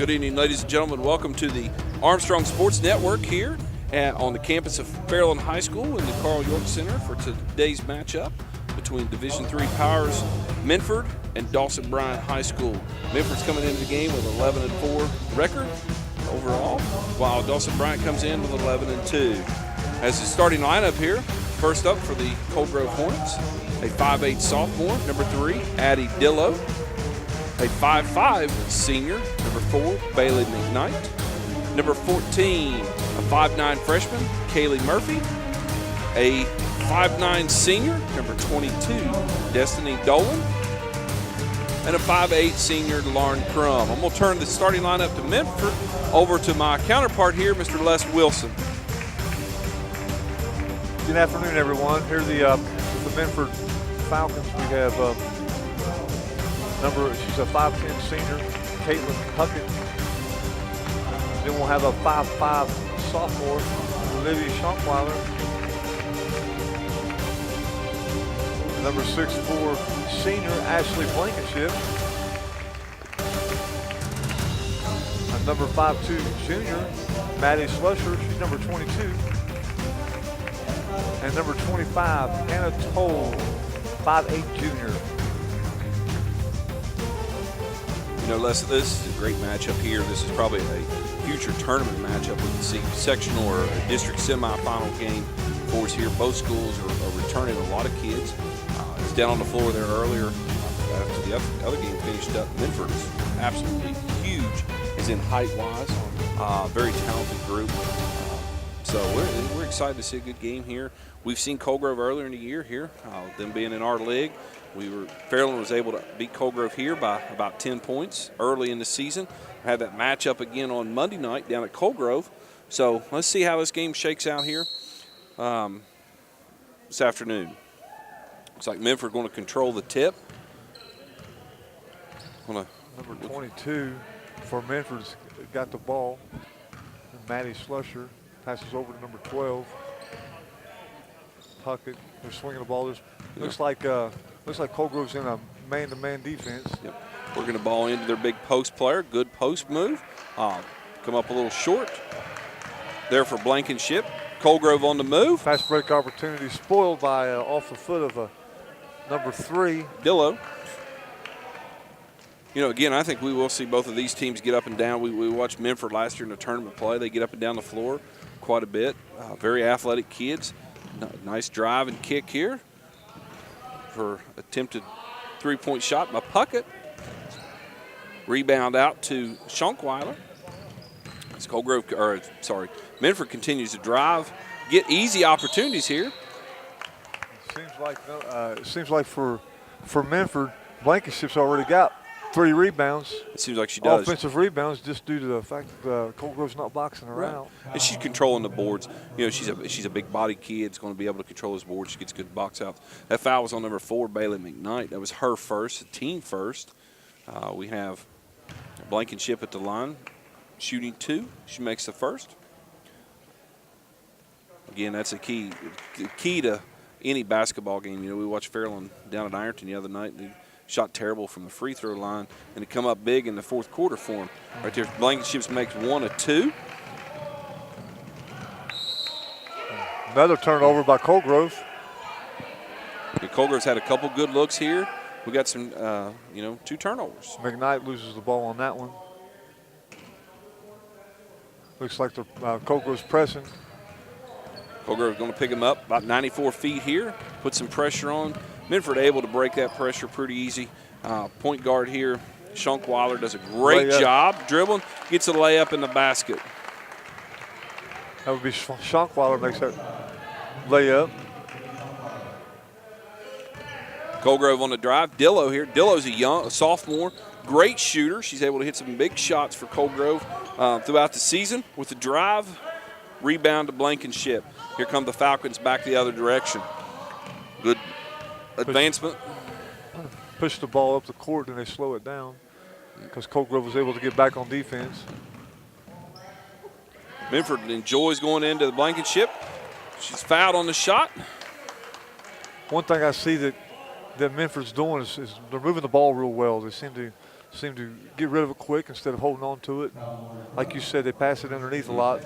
Good evening, ladies and gentlemen. Welcome to the Armstrong Sports Network here on the campus of Fairland High School in the Carl York Center for today's matchup between Division III powers Minford and Dawson-Bryant High School. Minford's coming into the game with 11-4 record overall, while Dawson-Bryant comes in with 11-2. As the starting lineup here, first up for the Cold Grove Hornets, a 5'8 sophomore, number 3, Addie Dillow. A 5'5 senior, number 4, Bailey McKnight. Number 14, a 5'9 freshman, Kaylee Murphy. A 5'9 senior, number 22, Destiny Dolan. And a 5'8 senior, Lauren Crum. I'm going to turn the starting lineup to Minford over to my counterpart here, Mr. Les Wilson. Good afternoon, everyone. Here the Minford Falcons. We have she's a 5'10 senior, Caitlin Puckett. Then we'll have a 5'5 sophomore, Olivia Schonkweiler. Number 6'4 senior, Ashley Blankenship. And number 5'2 junior, Maddie Slusher. She's number 22. And number 25, Hannah Toll, 5'8 junior. You know, Les, this is a great matchup here. This is probably a future tournament matchup. We can see sectional or a district semifinal game for us here. Both schools are returning a lot of kids. It's down on the floor there earlier after the other game finished up. Minford is absolutely huge, as in height-wise. Very talented group. So we're excited to see a good game here. We've seen Cold Grove earlier in the year here, them being in our league. Fairland was able to beat Cold Grove here by about 10 points early in the season. Had that matchup again on Monday night down at Cold Grove. So let's see how this game shakes out here this afternoon. Looks like Minford going to control the tip. Number 22 for Minford's got the ball. And Maddie Slusher passes over to number 12. Puckett, they're swinging the ball. Looks like Cold Grove's in a man-to-man defense. Yep. Working the ball into their big post player. Good post move. Come up a little short. There for Blankenship. Cold Grove on the move. Fast break opportunity spoiled by off the foot of number 3. Dillow. You know, again, I think we will see both of these teams get up and down. We watched Minford last year in the tournament play. They get up and down the floor quite a bit. Very athletic kids. Nice drive and kick here for attempted three-point shot by Puckett. Rebound out to Schonkweiler. As Minford continues to drive, get easy opportunities here. It seems like for Minford, Blankenship's already got 3 rebounds. It seems like she does. Offensive rebounds, just due to the fact that Cold Grove's not boxing her out. And she's controlling the boards. You know, she's a big-bodied kid. It's going to be able to control those boards. She gets good box outs. That foul was on number 4, Bailey McKnight. That was her first, the team first. We have Blankenship at the line, shooting 2. She makes the first. Again, that's the key to any basketball game. You know, we watched Fairland down at Ironton the other night. They shot terrible from the free throw line, and it come up big in the fourth quarter for them. Right there, Blankenship makes 1 of 2. Another turnover by Cold Grove. Cold Grove's had a couple good looks here. We got some, 2 turnovers. McKnight loses the ball on that one. Looks like the Cold Grove's pressing. Cold Grove's going to pick him up about 94 feet here, put some pressure on. Minford able to break that pressure pretty easy. Point guard here, Schonkweiler, does a great job dribbling, gets a layup in the basket. That would be Schonkweiler makes that layup. Cold Grove on the drive. Dillow here. Dillow's a sophomore, great shooter. She's able to hit some big shots for Cold Grove throughout the season. With the drive, rebound to Blankenship. Here come the Falcons back the other direction. Good advancement. Push the ball up the court and they slow it down because Cold Grove was able to get back on defense. Minford enjoys going into the Blankenship. She's fouled on the shot. One thing I see that Minford's doing is they're moving the ball real well. They seem to seem to get rid of it quick instead of holding on to it. Like you said, they pass it underneath a lot.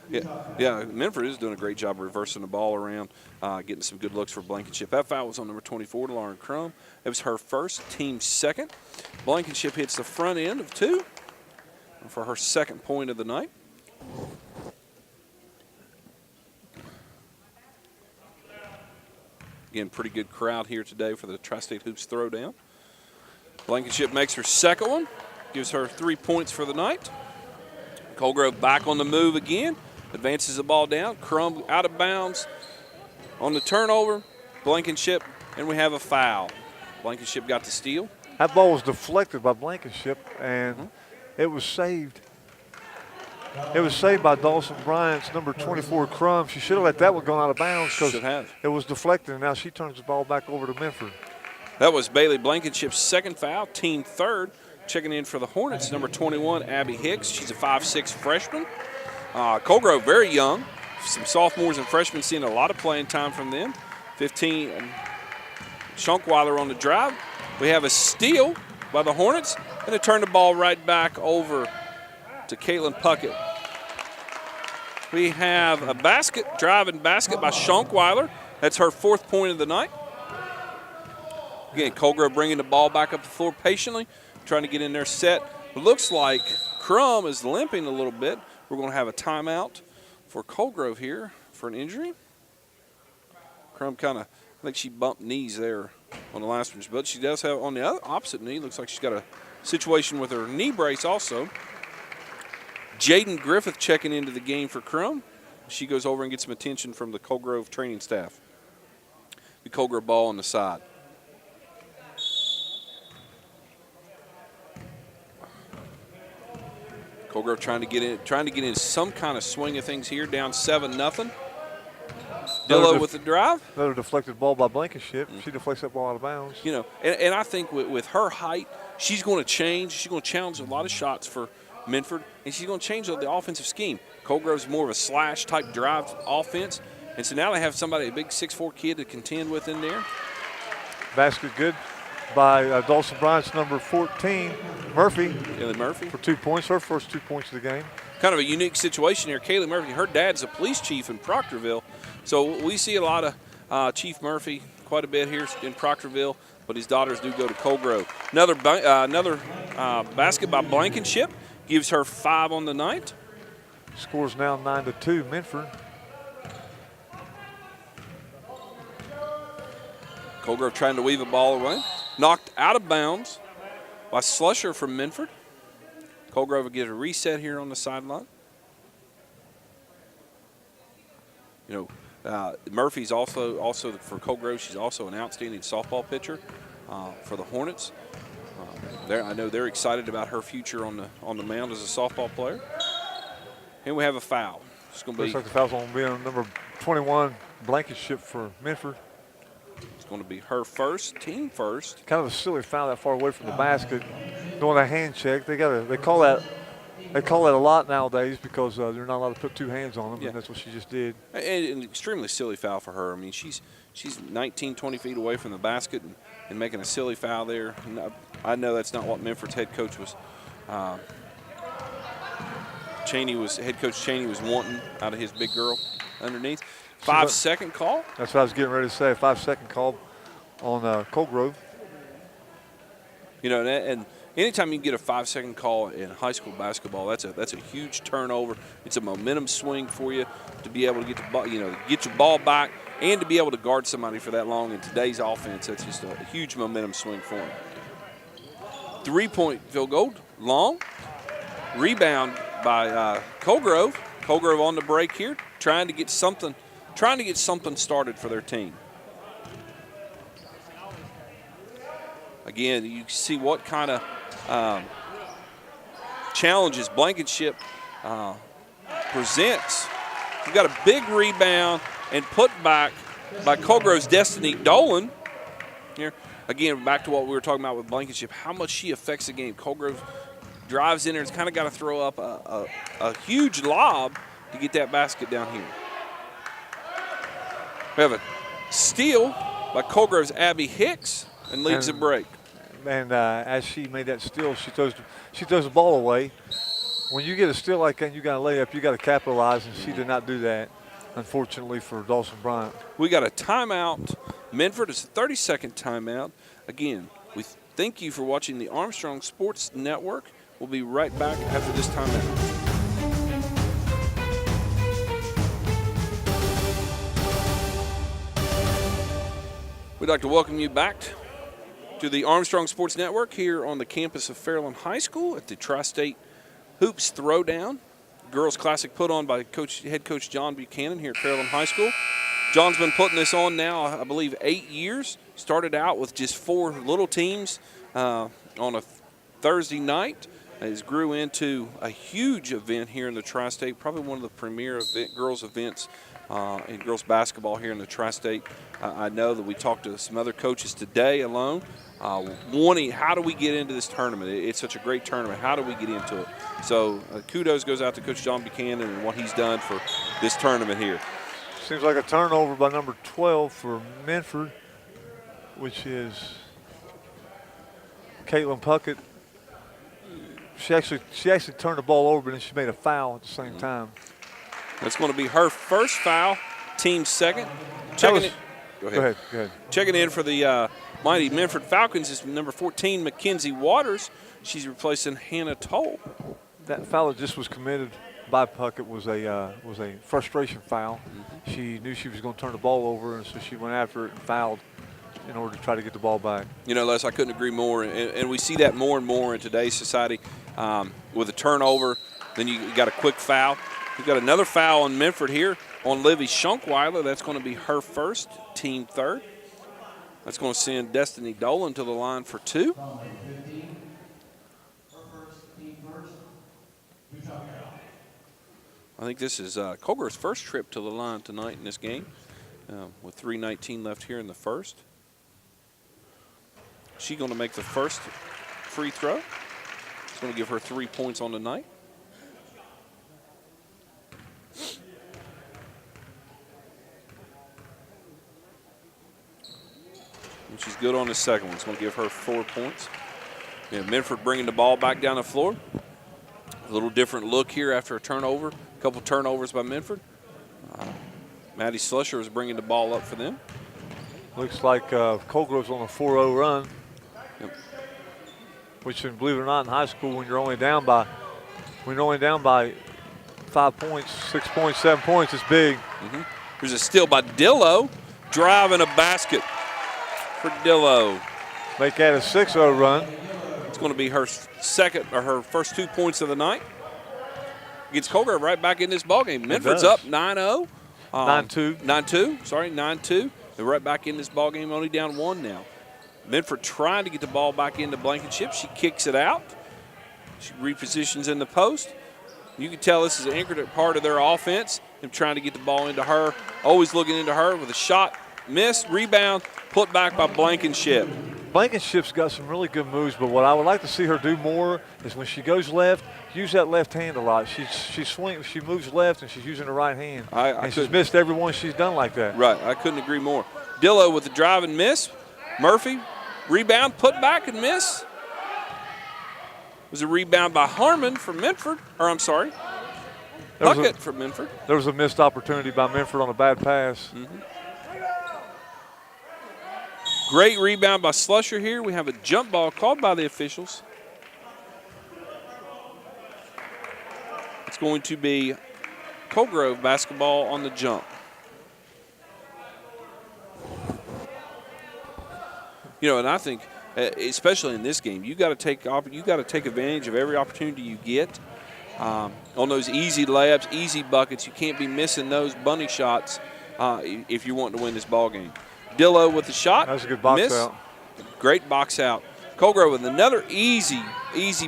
Yeah, Minford is doing a great job reversing the ball around, getting some good looks for Blankenship. That foul was on number 24, Lauren Crum. It was her first, team second. Blankenship hits the front end of 2 for her second point of the night. Again, pretty good crowd here today for the Tri-State Hoops Throwdown. Blankenship makes her second one, gives her 3 points for the night. Colgrove back on the move again, advances the ball down. Crum out of bounds on the turnover. Blankenship, and we have a foul. Blankenship got the steal. That ball was deflected by Blankenship, and it was saved. It was saved by Dawson-Bryant's number 24, Crum. She should have let that one go out of bounds because it was deflected, and now she turns the ball back over to Minford. That was Bailey Blankenship's second foul, team third. Checking in for the Hornets, number 21, Abbey Hicks. She's a 5'6" freshman. Colgrove, very young. Some sophomores and freshmen seeing a lot of playing time from them. 15, Schunkweiler on the drive. We have a steal by the Hornets, and they turn the ball right back over to Caitlin Puckett. We have a driving basket by Schunkweiler. That's her 4th point of the night. Again, Colgrove bringing the ball back up the floor patiently, trying to get in their set. It looks like Crum is limping a little bit. We're going to have a timeout for Colgrove here for an injury. Crum I think she bumped knees there on the last one, but she does have on the opposite knee. Looks like she's got a situation with her knee brace also. Jaden Griffin checking into the game for Crum. She goes over and gets some attention from the Colgrove training staff. The Colgrove ball on the side. Colgrove trying to get in some kind of swing of things here, down 7-0. Dillo with the drive. Another deflected ball by Blankenship. She deflects that ball out of bounds. You know, and I think with her height, she's going to change. She's going to challenge a lot of shots for Minford, and she's going to change the offensive scheme. Colgrove's more of a slash-type drive offense, and so now they have somebody, a big 6'4" kid to contend with in there. Basket good by Dawson-Bryant's number 14, Murphy. Kaylee Murphy. For 2 points, her first 2 points of the game. Kind of a unique situation here. Kaylee Murphy, her dad's a police chief in Proctorville, so we see a lot of Chief Murphy quite a bit here in Proctorville, but his daughters do go to Colgrove. Another basket by Blankenship gives her 5 on the night. Scores now 9-2, Minford. Colgrove trying to weave a ball away. Knocked out of bounds by Slusher from Minford. Colgrove will get a reset here on the sideline. You know, Murphy's also for Colgrove. She's also an outstanding softball pitcher for the Hornets. I know they're excited about her future on the mound as a softball player. And we have a foul. It's going to be. Looks like the foul's going to be on number 21, Blankenship for Minford. It's going to be her first, team first. Kind of a silly foul that far away from the basket. Doing a hand check. They call that a lot nowadays because they're not allowed to put 2 hands on them, and that's what she just did. And an extremely silly foul for her. I mean, she's 19, 20 feet away from the basket and making a silly foul there. And I know that's not what Minford's head coach was. Head coach Cheney was wanting out of his big girl underneath. 5-second call. That's what I was getting ready to say. A 5-second call on Colgrove. You know, and anytime you get a 5-second call in high school basketball, that's a huge turnover. It's a momentum swing for you to be able to get the ball, get your ball back, and to be able to guard somebody for that long. In today's offense, that's just a huge momentum swing for them. 3-point field goal, long. Rebound by Colgrove. Colgrove on the break here, trying to get something started for their team. Again, you see what kind of challenges Blankenship presents. You've got a big rebound and put back by Colgrove's Destiny Dolan. Here, again, back to what we were talking about with Blankenship, how much she affects the game. Colgrove drives in there. It's kind of got to throw up a huge lob to get that basket down here. We have a steal by Colgrove's Abbey Hicks and leads the break. and as she made that steal, she throws the ball away. When you get a steal like that and you got to lay up, you got to capitalize, and she did not do that, unfortunately, for Dawson-Bryant. We got a timeout. Minford is a 30-second timeout. Again, we thank you for watching the Armstrong Sports Network. We'll be right back after this timeout. We'd like to welcome you back to the Armstrong Sports Network here on the campus of Fairland High School at the Tri-State Hoops Throwdown. Girls Classic put on by head coach John Buchanan here at Fairland High School. John's been putting this on now, I believe, 8 years. Started out with just 4 little teams on a Thursday night. It grew into a huge event here in the Tri-State, probably one of the premier girls events in girls basketball here in the Tri-State. I know that we talked to some other coaches today alone, wanting how do we get into this tournament? It's such a great tournament. How do we get into it? So kudos goes out to Coach John Buchanan and what he's done for this tournament here. Seems like a turnover by number 12 for Minford, which is Caitlin Puckett. She actually turned the ball over, but then she made a foul at the same time. That's going to be her first foul, team second. Go ahead. Checking in for the mighty Minford Falcons is number 14, Mckenzie Waters. She's replacing Hannah Toll. That foul that just was committed by Puckett was a frustration foul. Mm-hmm. She knew she was going to turn the ball over, and so she went after it and fouled in order to try to get the ball back. You know, Les, I couldn't agree more, and we see that more and more in today's society. With a turnover, then you got a quick foul. We've got another foul on Minford here on Livy Schunkweiler. That's going to be her first, team third. That's going to send Destiny Dolan to the line for 2. I think this is Colgrove's first trip to the line tonight in this game, with 3:19 left here in the first. She's going to make the first free throw. It's going to give her 3 points on the night. And she's good on the second one. It's going to give her 4 points. Yeah, Minford bringing the ball back down the floor. A little different look here after a turnover. A couple turnovers by Minford. Maddie Slusher is bringing the ball up for them. Looks like Colgrove's on a 4-0 run. Yep. Which, believe it or not, in high school, when you're only down by 5 points, 6 points, 7 points, it's big. Mm-hmm. There's a steal by Dillo, driving a basket for Dillo. Make that a 6-0 run. It's going to be her her first 2 points of the night. Gets Colgrove right back in this ballgame. Minford's up 9-0. 9-2. 9-2. They're right back in this ballgame, only down 1 now. Minford trying to get the ball back into Blankenship. She kicks it out. She repositions in the post. You can tell this is an anchored part of their offense. Them trying to get the ball into her, always looking into her with a shot, miss, rebound, put back by Blankenship. Blankenship's got some really good moves, but what I would like to see her do more is when she goes left, use that left hand a lot. She moves left and she's using the right hand. And she's missed every one she's done like that. Right, I couldn't agree more. Dillo with the drive and miss. Murphy, rebound, put back and miss. It was a rebound by Harmon from Minford, Puckett from Minford. There was a missed opportunity by Minford on a bad pass. Mm-hmm. Great rebound by Slusher here. We have a jump ball called by the officials. It's going to be Colgrove basketball on the jump. You know, and I think, especially in this game, you got to take advantage of every opportunity you get. On those easy layups, easy buckets, you can't be missing those bunny shots if you want to win this ball game. Dillo with the shot. That's a good box out. Great box out. Colgrove with another easy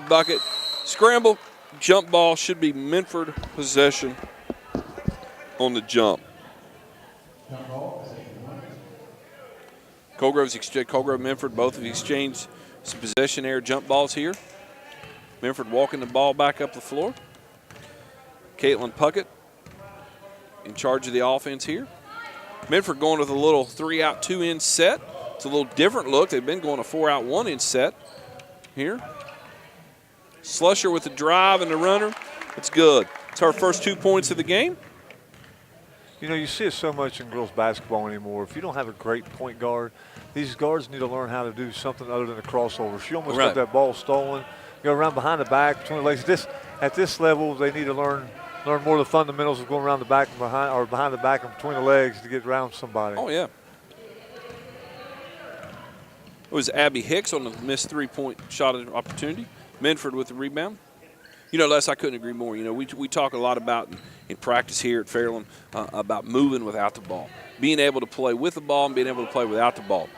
bucket. Scramble, jump ball, should be Minford possession on the jump. Colgrove, Minford, both have exchanged some possession air jump balls here. Minford walking the ball back up the floor. Caitlin Puckett in charge of the offense here. Minford going with a little 3-out, 2-in set. It's a little different look. They've been going a 4-out 1-inch set here. Slusher with the drive and the runner. It's good. It's her first 2 points of the game. You know, you see it so much in girls basketball anymore. If you don't have a great point guard, these guards need to learn how to do something other than a crossover. She almost got that ball stolen. Go around behind the back, between the legs. At this level, they need to learn more of the fundamentals of going around the back and behind the back and between the legs to get around somebody. Oh, yeah. It was Abbey Hicks on the missed three-point shot opportunity. Minford with the rebound. You know, Les, I couldn't agree more. You know, we talk a lot about in practice here at Fairland about moving without the ball, being able to play with the ball and being able to play without the ball.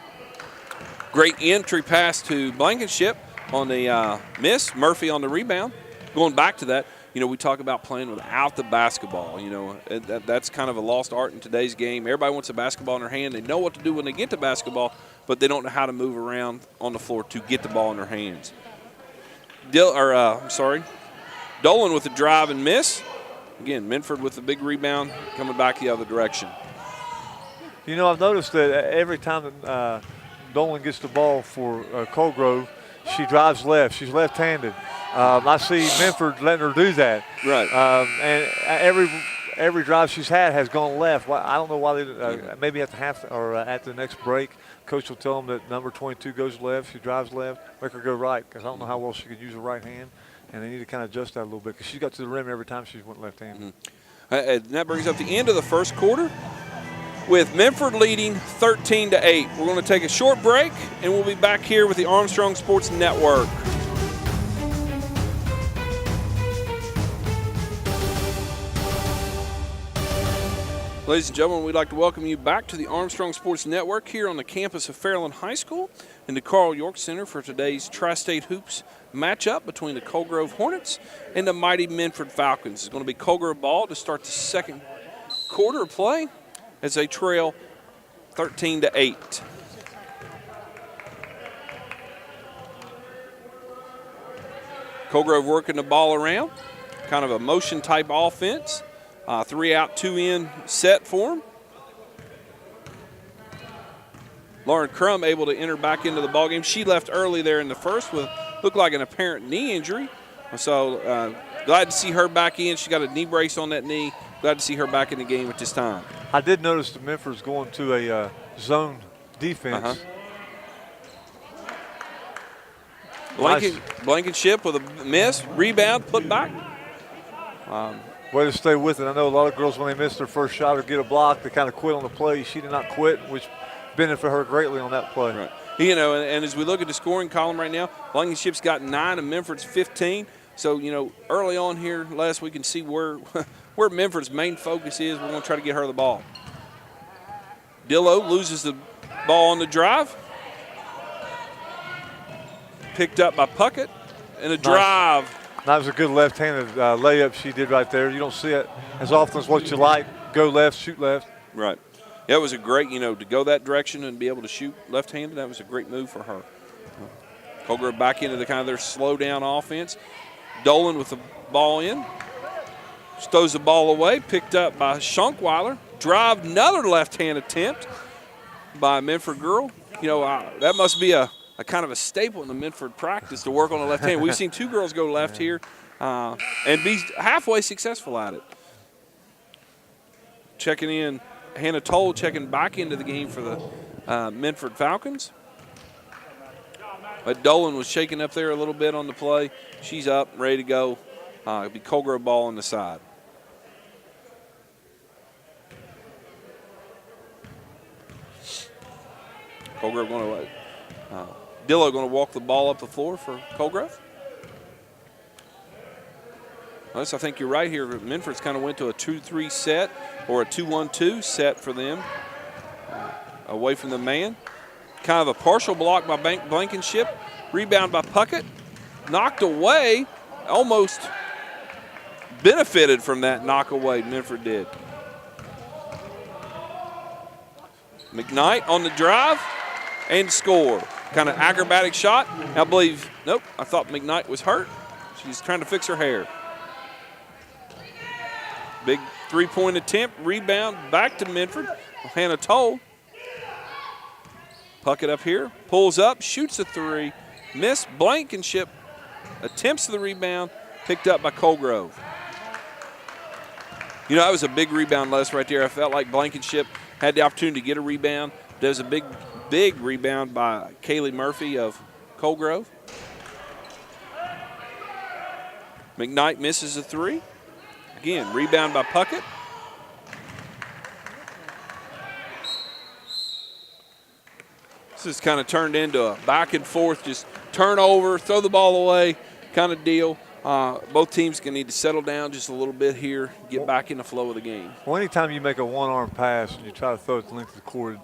Great entry pass to Blankenship on the miss. Murphy on the rebound. Going back to that, you know, we talk about playing without the basketball. You know, that's kind of a lost art in today's game. Everybody wants a basketball in their hand. They know what to do when they get the basketball, but they don't know how to move around on the floor to get the ball in their hands. Dolan with the drive and miss. Again, Minford with the big rebound, coming back the other direction. You know, I've noticed that every time that Dolan gets the ball for Colgrove, she drives left. She's left-handed. I see Minford letting her do that. Right. And every drive she's had has gone left. I don't know why they maybe at the half or at the next break, coach will tell them that number 22 goes left, she drives left, make her go right, because I don't know how well she could use her right hand, and they need to kind of adjust that a little bit because she got to the rim every time she went left-handed. And that brings up the end of the first quarter with Minford leading 13-8. We're going to take a short break, and we'll be back here with the Armstrong Sports Network. Ladies and gentlemen, we'd like to welcome you back to the Armstrong Sports Network here on the campus of Fairland High School in the Carl York Center for today's Tri-State Hoops matchup between the Colgrove Hornets and the mighty Minford Falcons. It's going to be Colgrove ball to start the second quarter of play as they trail 13-8. Colgrove working the ball around, kind of a motion type offense. 3-out, 2-in set for him. Lauren Crum able to enter back into the ballgame. She left early there in the first with looked like an apparent knee injury. So glad to see her back in. She got a knee brace on that knee. Glad to see her back in the game at this time. I did notice that Minford's going to a zone defense. Blankenship with a miss, rebound, put back. Way to stay with it. I know a lot of girls, when they miss their first shot or get a block, they kind of quit on the play. She did not quit, which benefited her greatly on that play. Right. You know, and as we look at the scoring column right now, Blankenship's got 9 and Minford's 15. So, you know, early on here, Les, we can see where Minford's main focus is. We're going to try to get her the ball. Dillo loses the ball on the drive. Picked up by Puckett. And a drive. That was a good left-handed layup she did right there. You don't see it as often as what you like. Go left, shoot left. Right. Yeah, it was a great, you know, to go that direction and be able to shoot left-handed. That was a great move for her. Colgrove back into the kind of their slow-down offense. Dolan with the ball in. Just throws the ball away. Picked up by Schunkweiler. Drive, another left-hand attempt by a Minford girl. You know, that must be a kind of a staple in the Minford practice to work on the left hand. We've seen 2 girls go left here and be halfway successful at it. Checking in, Hannah Toll checking back into the game for the Minford Falcons. But Dolan was shaking up there a little bit on the play. She's up, ready to go. It'll be Colgrove ball on the side. Colgrove going to Dillo going to walk the ball up the floor for Colgrove. I think you're right here. Minford's kind of went to a 2-3 set or a 2-1-2 set for them. Away from the man. Kind of a partial block by Blankenship. Rebound by Puckett. Knocked away. Almost benefited from that knock away, Minford did. McKnight on the drive and score. Kind of acrobatic shot. I believe, nope, I thought McKnight was hurt. She's trying to fix her hair. Big 3-point attempt, rebound, back to Minford. Hannah Toll. Puckett up here, pulls up, shoots a three, missed. Blankenship attempts the rebound, picked up by Colgrove. You know, that was a big rebound, Les, right there. I felt like Blankenship had the opportunity to get a rebound. There's a big rebound by Kaylee Murphy of Colgrove. McKnight misses a three. Again, rebound by Puckett. This has kind of turned into a back and forth, just turn over, throw the ball away kind of deal. Both teams can need to settle down just a little bit here, get back in the flow of the game. Well, anytime you make a one-arm pass and you try to throw it the length of the court,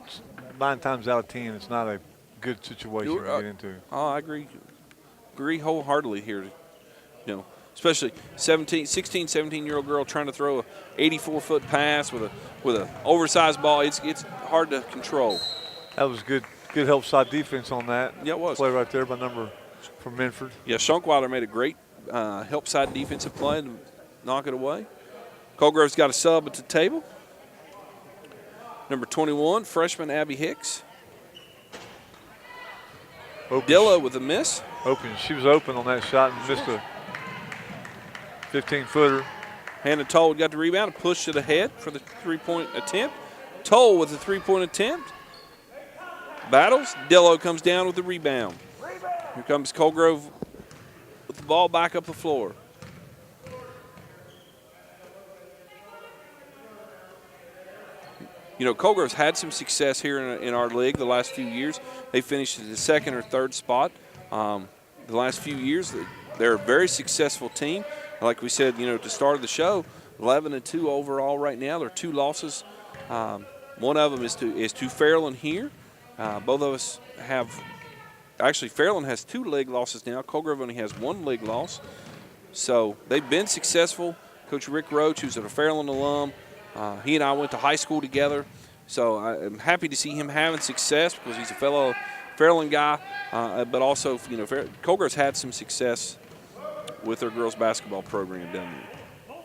9 times out of 10, it's not a good situation to get into. Oh, I agree wholeheartedly here. You know, especially 16, 17-year-old girl trying to throw a 84-foot pass with a oversized ball. It's hard to control. That was good help side defense on that. Yeah, it was. Play right there by number from Minford. Yeah, Schunkweiler made a great help side defensive play to knock it away. Colgrove's got a sub at the table. Number 21, freshman Abbey Hicks. Dilla with a miss. She was open on that shot and missed a 15-footer. Hannah Toll got the rebound and pushed it ahead for the three-point attempt. Toll with the three-point attempt. Battles. Dillo comes down with the rebound. Here comes Colgrove with the ball back up the floor. You know, Colgrove's had some success here in our league the last few years. They finished in the second or third spot. The last few years, they're a very successful team. Like we said, you know, at the start of the show, 11-2 overall right now. There are 2 losses. One of them is to Fairland here. Both of us have – actually, Fairland has 2 league losses now. Colgrove only has 1 league loss. So they've been successful. Coach Rick Roach, who's a Fairland alum, he and I went to high school together. So I'm happy to see him having success because he's a fellow Fairland guy. But also, you know, Colgrove's had some success with their girls basketball program down there.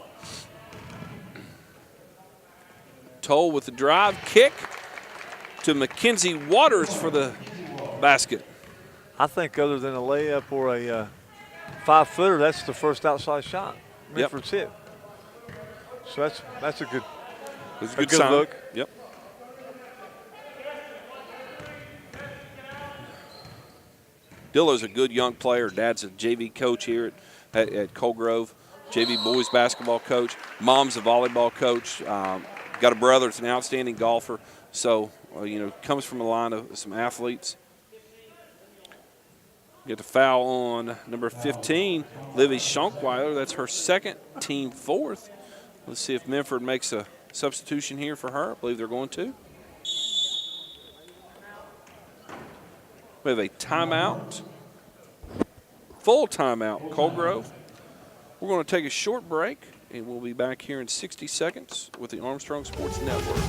Toll with the drive kick to Mckenzie Waters for the basket. I think other than a layup or a 5-footer, that's the first outside shot Minford's hit. So that's a good look. Yep. Dillo's a good young player. Dad's a JV coach here at Colgrove, JV boys basketball coach. Mom's a volleyball coach. Got a brother that's an outstanding golfer. So, you know, comes from a line of some athletes. Get the foul on number 15, Livy Schunkweiler. That's her second, team 4th. Let's see if Minford makes a substitution here for her. I believe they're going to. We have a timeout, full timeout, Colgrove. We're going to take a short break, and we'll be back here in 60 seconds with the Armstrong Sports Network.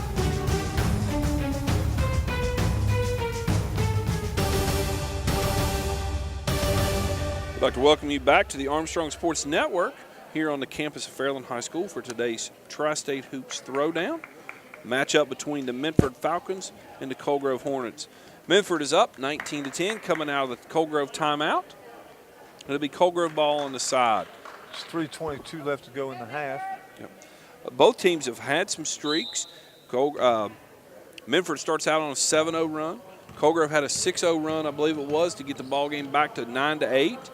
I'd like to welcome you back to the Armstrong Sports Network here on the campus of Fairland High School for today's Tri-State Hoops Throwdown. Matchup between the Minford Falcons and the Colgrove Hornets. Minford is up 19-10 coming out of the Colgrove timeout. It'll be Colgrove ball on the side. It's 3:22 left to go in the half. Yep. Both teams have had some streaks. Minford starts out on a 7-0 run. Colgrove had a 6-0 run, I believe it was, to get the ball game back to 9-8.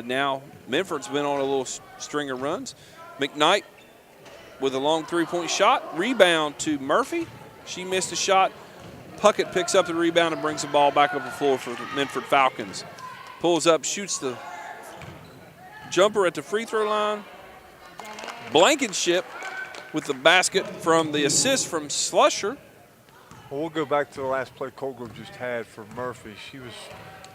Now Minford's been on a little string of runs. McKnight with a long three-point shot. Rebound to Murphy. She missed a shot. Puckett picks up the rebound and brings the ball back up the floor for the Minford Falcons. Pulls up, shoots the jumper at the free throw line. Blankenship with the basket from the assist from Slusher. Well, we'll go back to the last play Colgrove just had for Murphy. She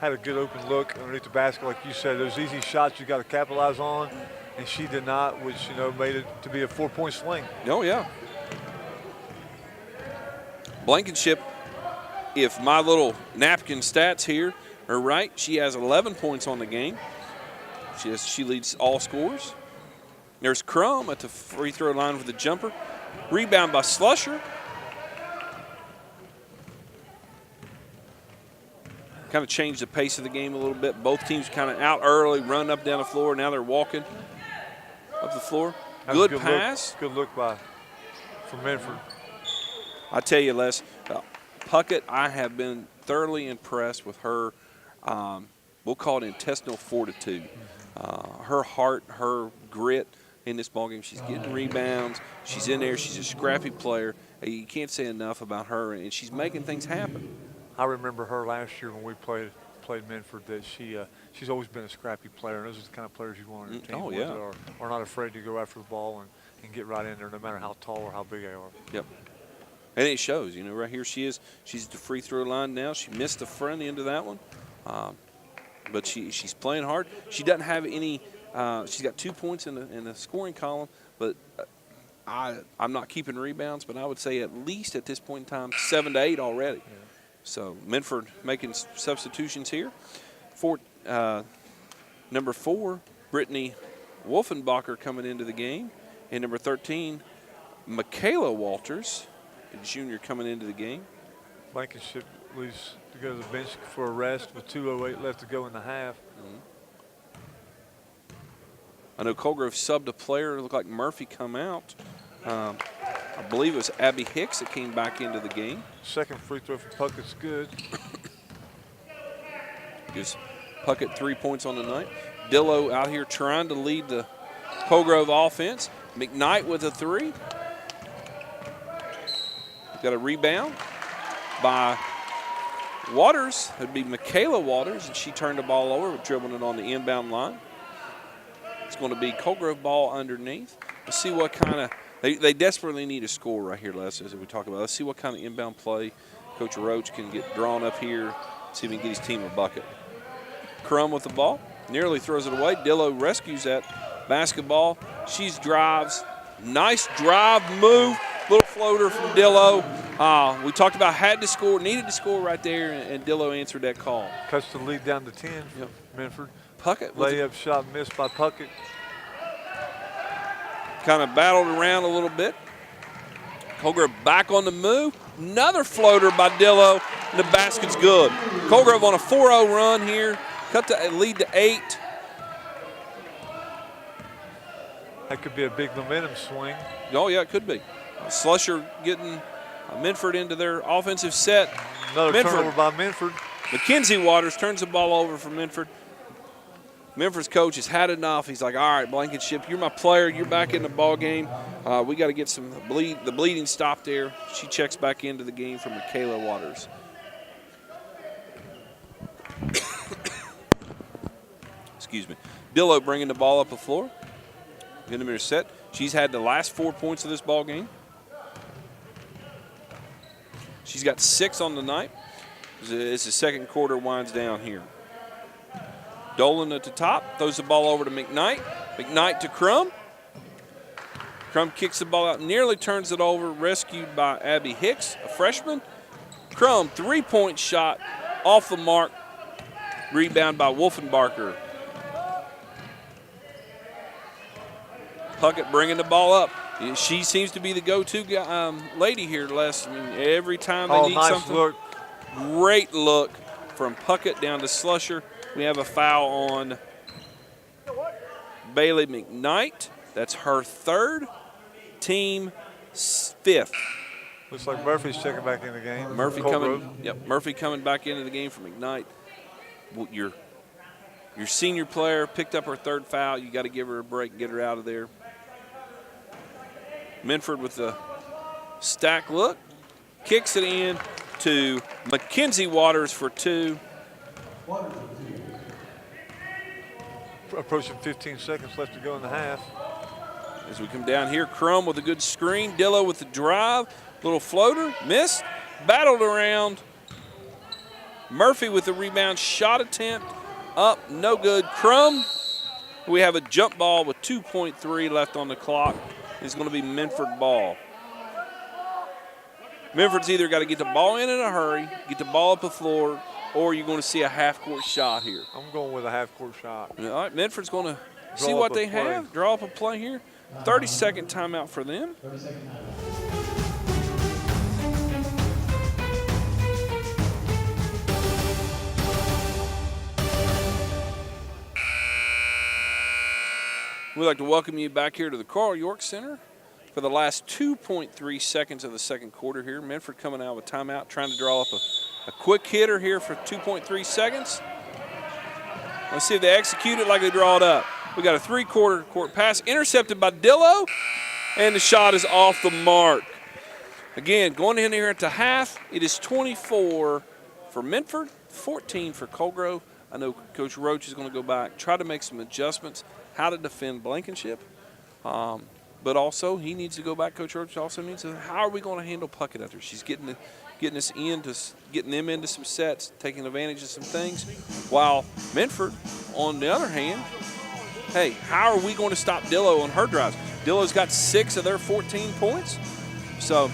had a good open look underneath the basket, like you said. Those easy shots you got to capitalize on, and she did not, which, you know, made it to be a 4-point swing. Oh, yeah. Blankenship, if my little napkin stats here are right, she has 11 points on the game. She leads all scores. There's Crum at the free throw line with the jumper. Rebound by Slusher. kind of changed the pace of the game a little bit. Both teams kind of out early, run up down the floor. Now they're walking up the floor. Good pass. Good look from Minford. I tell you, Les, Puckett, I have been thoroughly impressed with her, we'll call it intestinal fortitude. Her heart, her grit in this ballgame. She's getting rebounds. She's in there. She's a scrappy player. You can't say enough about her, and she's making things happen. I remember her last year when we played Minford, that she's always been a scrappy player, and those are the kind of players you want on your team. Oh, yeah. That are not afraid to go after the ball and get right in there no matter how tall or how big they are. Yep. And it shows, you know, right here she is. She's at the free throw line now. She missed the front end of that one. But she's playing hard. She doesn't have any she's got 2 points in the scoring column, but I'm not keeping rebounds, but I would say at least at this point in time 7 to 8 already. Yeah. So Minford making substitutions here. Number 4, Brittany Wolfenbacher coming into the game, and number 13, Michaela Waters, a junior, coming into the game. Blankenship leaves to go to the bench for a rest with 2:08 left to go in the half. I know Colgrove subbed a player. It looked like Murphy come out. I believe it was Abbey Hicks that came back into the game. Second free throw for Puckett's good. Gives Puckett 3 points on the night. Dillo out here trying to lead the Colgrove offense. McKnight with a 3. Got a rebound by Waters. It'd be Michaela Waters, and she turned the ball over, dribbling it on the inbound line. It's going to be Colgrove ball underneath. Let's see what kind of they desperately need a score right here, Les, as we talk about. Let's see what kind of inbound play Coach Roach can get drawn up here. See if he can get his team a bucket. Crum with the ball, nearly throws it away. Dillo rescues that basketball. She drives. Nice drive move. Little floater from Dillo. We talked about needed to score right there, and Dillo answered that call. Cuts the lead down to 10. Yep. Minford. Puckett. Layup shot missed by Puckett. Kind of battled around a little bit. Colgrove back on the move. Another floater by Dillo, and the basket's good. Colgrove on a 4-0 run here. Cut the lead to 8. That could be a big momentum swing. Oh, yeah, it could be. Slusher getting Minford into their offensive set. Another turnover by Minford. Mckenzie Waters turns the ball over for Minford. Minford's coach has had enough. He's like, all right, Blankenship, you're my player. You're back in the ball game. We got to get the bleeding stopped there. She checks back into the game for Michaela Waters. Excuse me. Dillo bringing the ball up the floor. Get him in her set. She's had the last 4 points of this ball game. She's got 6 on the night as the second quarter winds down here. Dolan at the top, throws the ball over to McKnight. McKnight to Crum. Crum kicks the ball out, nearly turns it over, rescued by Abbey Hicks, a freshman. Crum, 3-point shot, off the mark, rebound by Wolfenbacher. Puckett bringing the ball up. She seems to be the go-to lady here, Les. I mean, every time they need something. Look. Great look from Puckett down to Slusher. We have a foul on Bailey McKnight. That's her 3rd, team 5th. Looks like Murphy's checking back in the game. Murphy coming back into the game for McKnight. Your senior player picked up her 3rd foul. You got to give her a break and get her out of there. Minford with the stack look. Kicks it in to Mckenzie Waters for 2. Approaching 15 seconds left to go in the half. As we come down here, Crum with a good screen. Dillo with the drive. Little floater. Missed. Battled around. Murphy with the rebound. Shot attempt. Up. No good. Crum. We have a jump ball with 2.3 left on the clock. It's going to be Minford ball. Minford's either got to get the ball in a hurry, get the ball up the floor, or you're going to see a half-court shot here. I'm going with a half-court shot. All right, Minford's going to see what they have, draw up a play here. 30-second timeout for them. We'd like to welcome you back here to the Carl York Center for the last 2.3 seconds of the second quarter here. Minford coming out with timeout, trying to draw up a quick hitter here for 2.3 seconds. Let's see if they execute it like they draw it up. We got a three-quarter court pass intercepted by Dillo, and the shot is off the mark. Again, going in here into half, it is 24 for Minford, 14 for Colgrove. I know Coach Roach is going to go back, try to make some adjustments, how to defend Blankenship. But also, he needs to go back. Coach Roach also needs to, how are we going to handle Puckett out there? She's getting them into some sets, taking advantage of some things. While Minford, on the other hand, hey, how are we going to stop Dillo on her drives? Dillo's got 6 of their 14 points. So,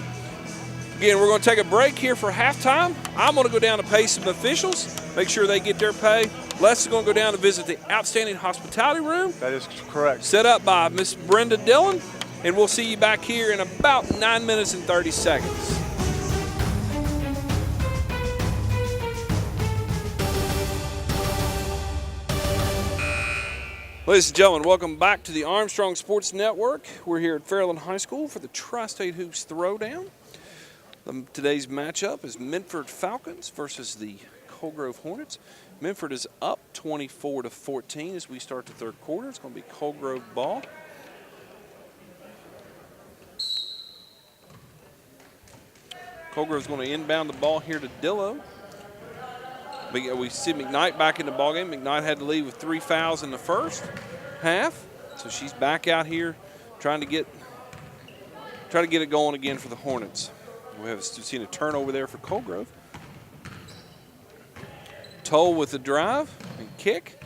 again, we're going to take a break here for halftime. I'm going to go down to pay some officials, make sure they get their pay. Les is going to go down to visit the Outstanding Hospitality Room. That is correct. Set up by Miss Brenda Dillon. And we'll see you back here in about 9 minutes and 30 seconds. Ladies and gentlemen, welcome back to the Armstrong Sports Network. We're here at Fairland High School for the Tri-State Hoops Throwdown. Today's matchup is Minford Falcons versus the Colgrove Hornets. Minford is up 24-14 as we start the third quarter. It's going to be Colgrove ball. Colgrove's going to inbound the ball here to Dillo. We see McKnight back in the ballgame. McKnight had to leave with 3 fouls in the first half, so she's back out here trying to get it going again for the Hornets. We have seen a turnover there for Colgrove. Toll with the drive and kick.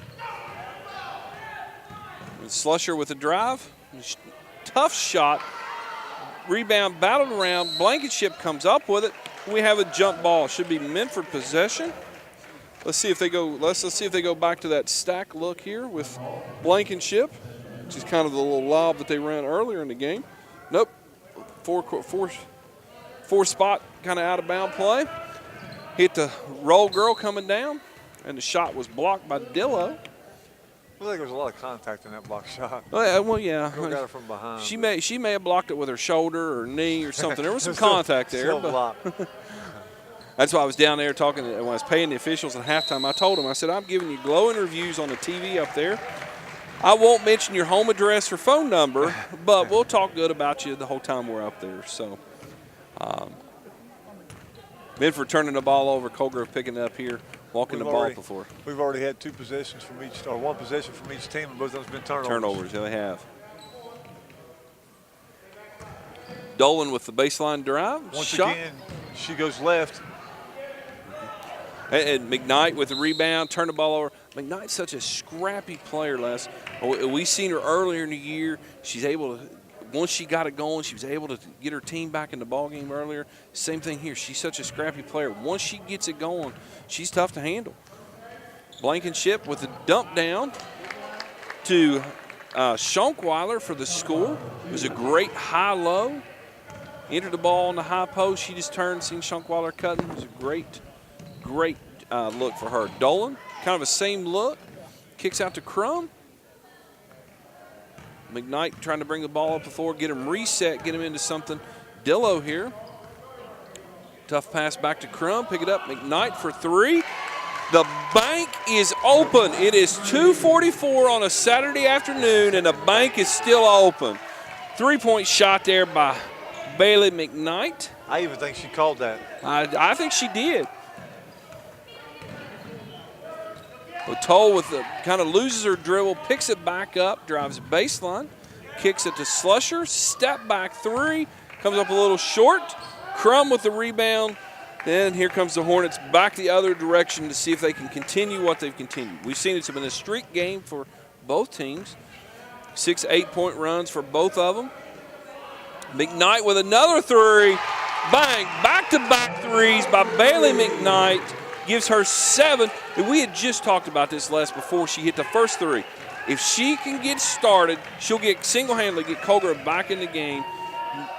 And Slusher with the drive. Tough shot. Rebound battled around. Blankenship comes up with it. We have a jump ball. Should be Minford possession. Let's see if they go. Let's see if they go back to that stack look here with Blankenship, which is kind of the little lob that they ran earlier in the game. Nope. Four spot kind of out of bound play. Hit the roll girl coming down, and the shot was blocked by Dillo. I think there was a lot of contact in that block shot. Well, yeah. Girl got it from behind. She may have blocked it with her shoulder or knee or something. There was some contact there. Still blocked. That's why I was down there talking when I was paying the officials at halftime. I told them, I said, I'm giving you glowing reviews on the TV up there. I won't mention your home address or phone number, but we'll talk good about you the whole time we're up there. So, Minford turning the ball over, Colgrove picking it up here, walking the ball before. We've already had 2 possessions from each, or 1 possession from each team, and both of them's been turnovers. Turnovers, yeah, they have. Dolan with the baseline drive. Once again, she goes left. And McKnight with the rebound, turn the ball over. McKnight's such a scrappy player, Les. We seen her earlier in the year. She's able to, once she got it going, she was able to get her team back in the ballgame earlier. Same thing here. She's such a scrappy player. Once she gets it going, she's tough to handle. Blankenship with the dump down to Schunkweiler for the score. It was a great high-low. Entered the ball on the high post. She just turned, seen Schunkweiler cutting. It was a great look for her. Dolan, kind of a same look. Kicks out to Crum. McKnight trying to bring the ball up the floor, get him reset, get him into something. Dillo here. Tough pass back to Crum. Pick it up. McKnight for 3. The bank is open. It is 2:44 on a Saturday afternoon, and the bank is still open. 3-point shot there by Bailey McKnight. I even think she called that. I think she did. Toll with the kind of loses her dribble, picks it back up, drives baseline, kicks it to Slusher, step back 3, comes up a little short. Crum with the rebound. Then here comes the Hornets back the other direction to see if they can continue what they've continued. We've seen it's been a streak game for both teams. 6 8-point runs for both of them. McKnight with another 3. Bang, back-to-back 3s by Bailey McKnight. Gives her 7. And we had just talked about this last before she hit the first 3. If she can get started, she'll get single-handedly get Colgrove back in the game.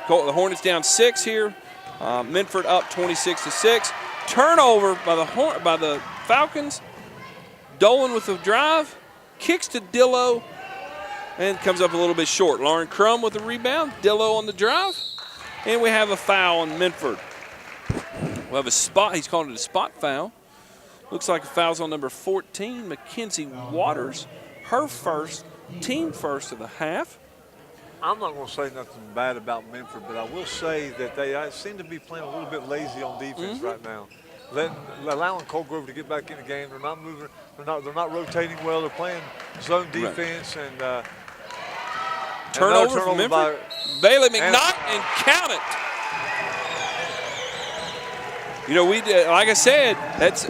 The Hornets down 6 here. Minford up 26-6. Turnover by the Falcons. Dolan with the drive. Kicks to Dillo. and comes up a little bit short. Lauren Crum with the rebound. Dillo on the drive. And we have a foul on Minford. We have a spot. He's calling it a spot foul. Looks like a foul's on number 14, Mckenzie Waters. Her first, team first of the half. I'm not going to say nothing bad about Minford, but I will say that they seem to be playing a little bit lazy on defense right now. Allowing Colgrove to get back in the game. They're not moving. They're not rotating well. They're playing zone defense and turnover from Minford. Bailey McKnight and count it. You know, we like I said, that's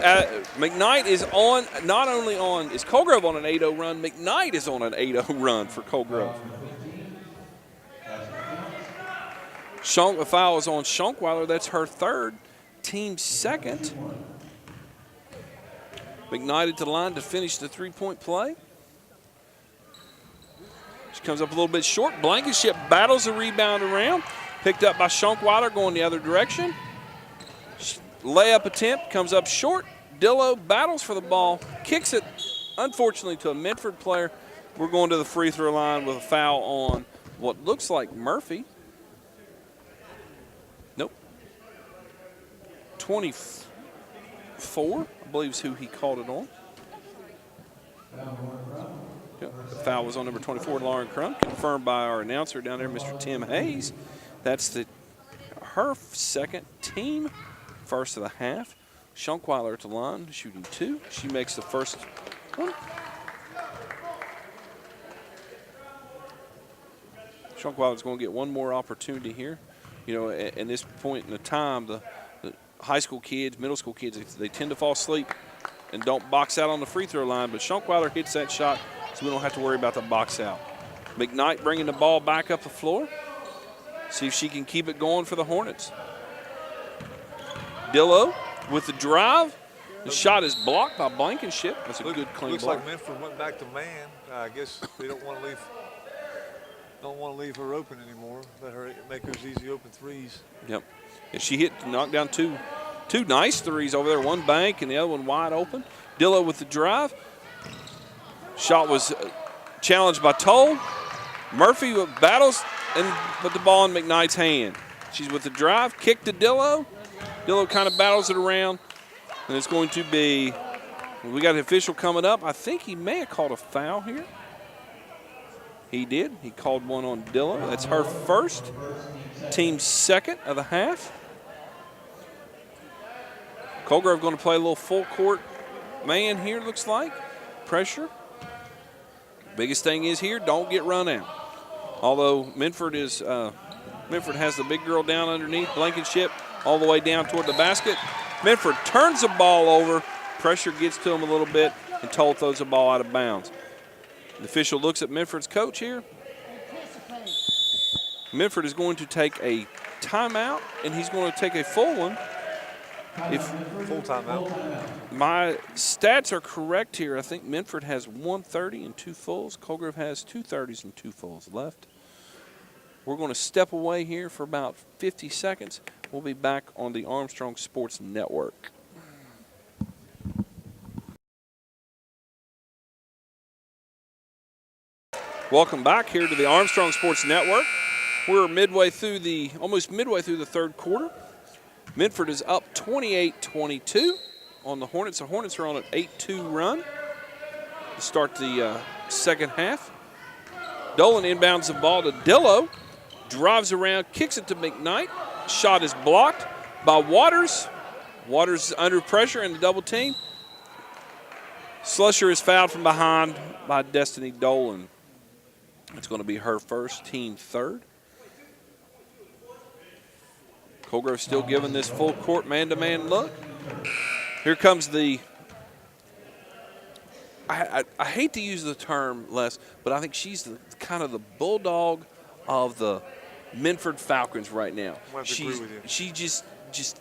McKnight is on. Not only on is Colgrove on an 8-0 run. McKnight is on an 8-0 run for Colgrove. A foul is on Schunkweiler. That's her third, team second. McKnight at the line to finish the three-point play. She comes up a little bit short. Blankenship battles the rebound around. Picked up by Schunkweiler going the other direction. Layup attempt comes up short. Dillo battles for the ball, kicks it, unfortunately, to a Minford player. We're going to the free throw line with a foul on what looks like Murphy. Nope. 24, I believe is who he called it on. The foul was on number 24, Lauren Crum, confirmed by our announcer down there, Mr. Tim Hayes. That's her second, team first of the half. Schunkweiler at the line, shooting 2. She makes the first one. Schunkweiler's going to get one more opportunity here. You know, at this point in the time, the high school kids, middle school kids, they tend to fall asleep and don't box out on the free throw line, but Schunkweiler hits that shot, so we don't have to worry about the box out. McKnight bringing the ball back up the floor. See if she can keep it going for the Hornets. Dillo with the drive. The shot is blocked by Blankenship. That's a good clean ball. Looks like Minford went back to man. I guess they don't want to leave her open anymore. Let her make those easy open threes. Yep. And she knocked down two nice threes over there. One bank and the other one wide open. Dillo with the drive. Shot was challenged by Toll. Murphy battles and put the ball in McKnight's hand. She's with the drive. Kick to Dillo. Dillo kind of battles it around. And it's going to be, we got an official coming up. I think he may have called a foul here. He did. He called one on Dillo. That's her first, team second of the half. Colgrove going to play a little full court man here, looks like. Pressure. Biggest thing is here, don't get run out. Although Minford has the big girl down underneath. Blankenship all the way down toward the basket. Minford turns the ball over. Pressure gets to him a little bit, and Toll throws the ball out of bounds. The official looks at Minford's coach here. Minford is going to take a timeout, and he's going to take a full one. Full timeout. My stats are correct here. I think Minford has 1:30 and 2 fulls. Colgrove has 2:30s and 2 fulls left. We're going to step away here for about 50 seconds. We'll be back on the Armstrong Sports Network. Welcome back here to the Armstrong Sports Network. We're almost midway through the third quarter. Minford is up 28-22 on the Hornets. The Hornets are on an 8-2 run to start the second half. Dolan inbounds the ball to Dillo. Drives around, kicks it to McKnight. Shot is blocked by Waters. Waters is under pressure in the double team. Slusher is fouled from behind by Destiny Dolan. It's going to be her first, team third. Colgrove still giving this full court man-to-man look. Here comes the, I hate to use the term, Les, but I think she's kind of the bulldog of the Minford Falcons right now. She just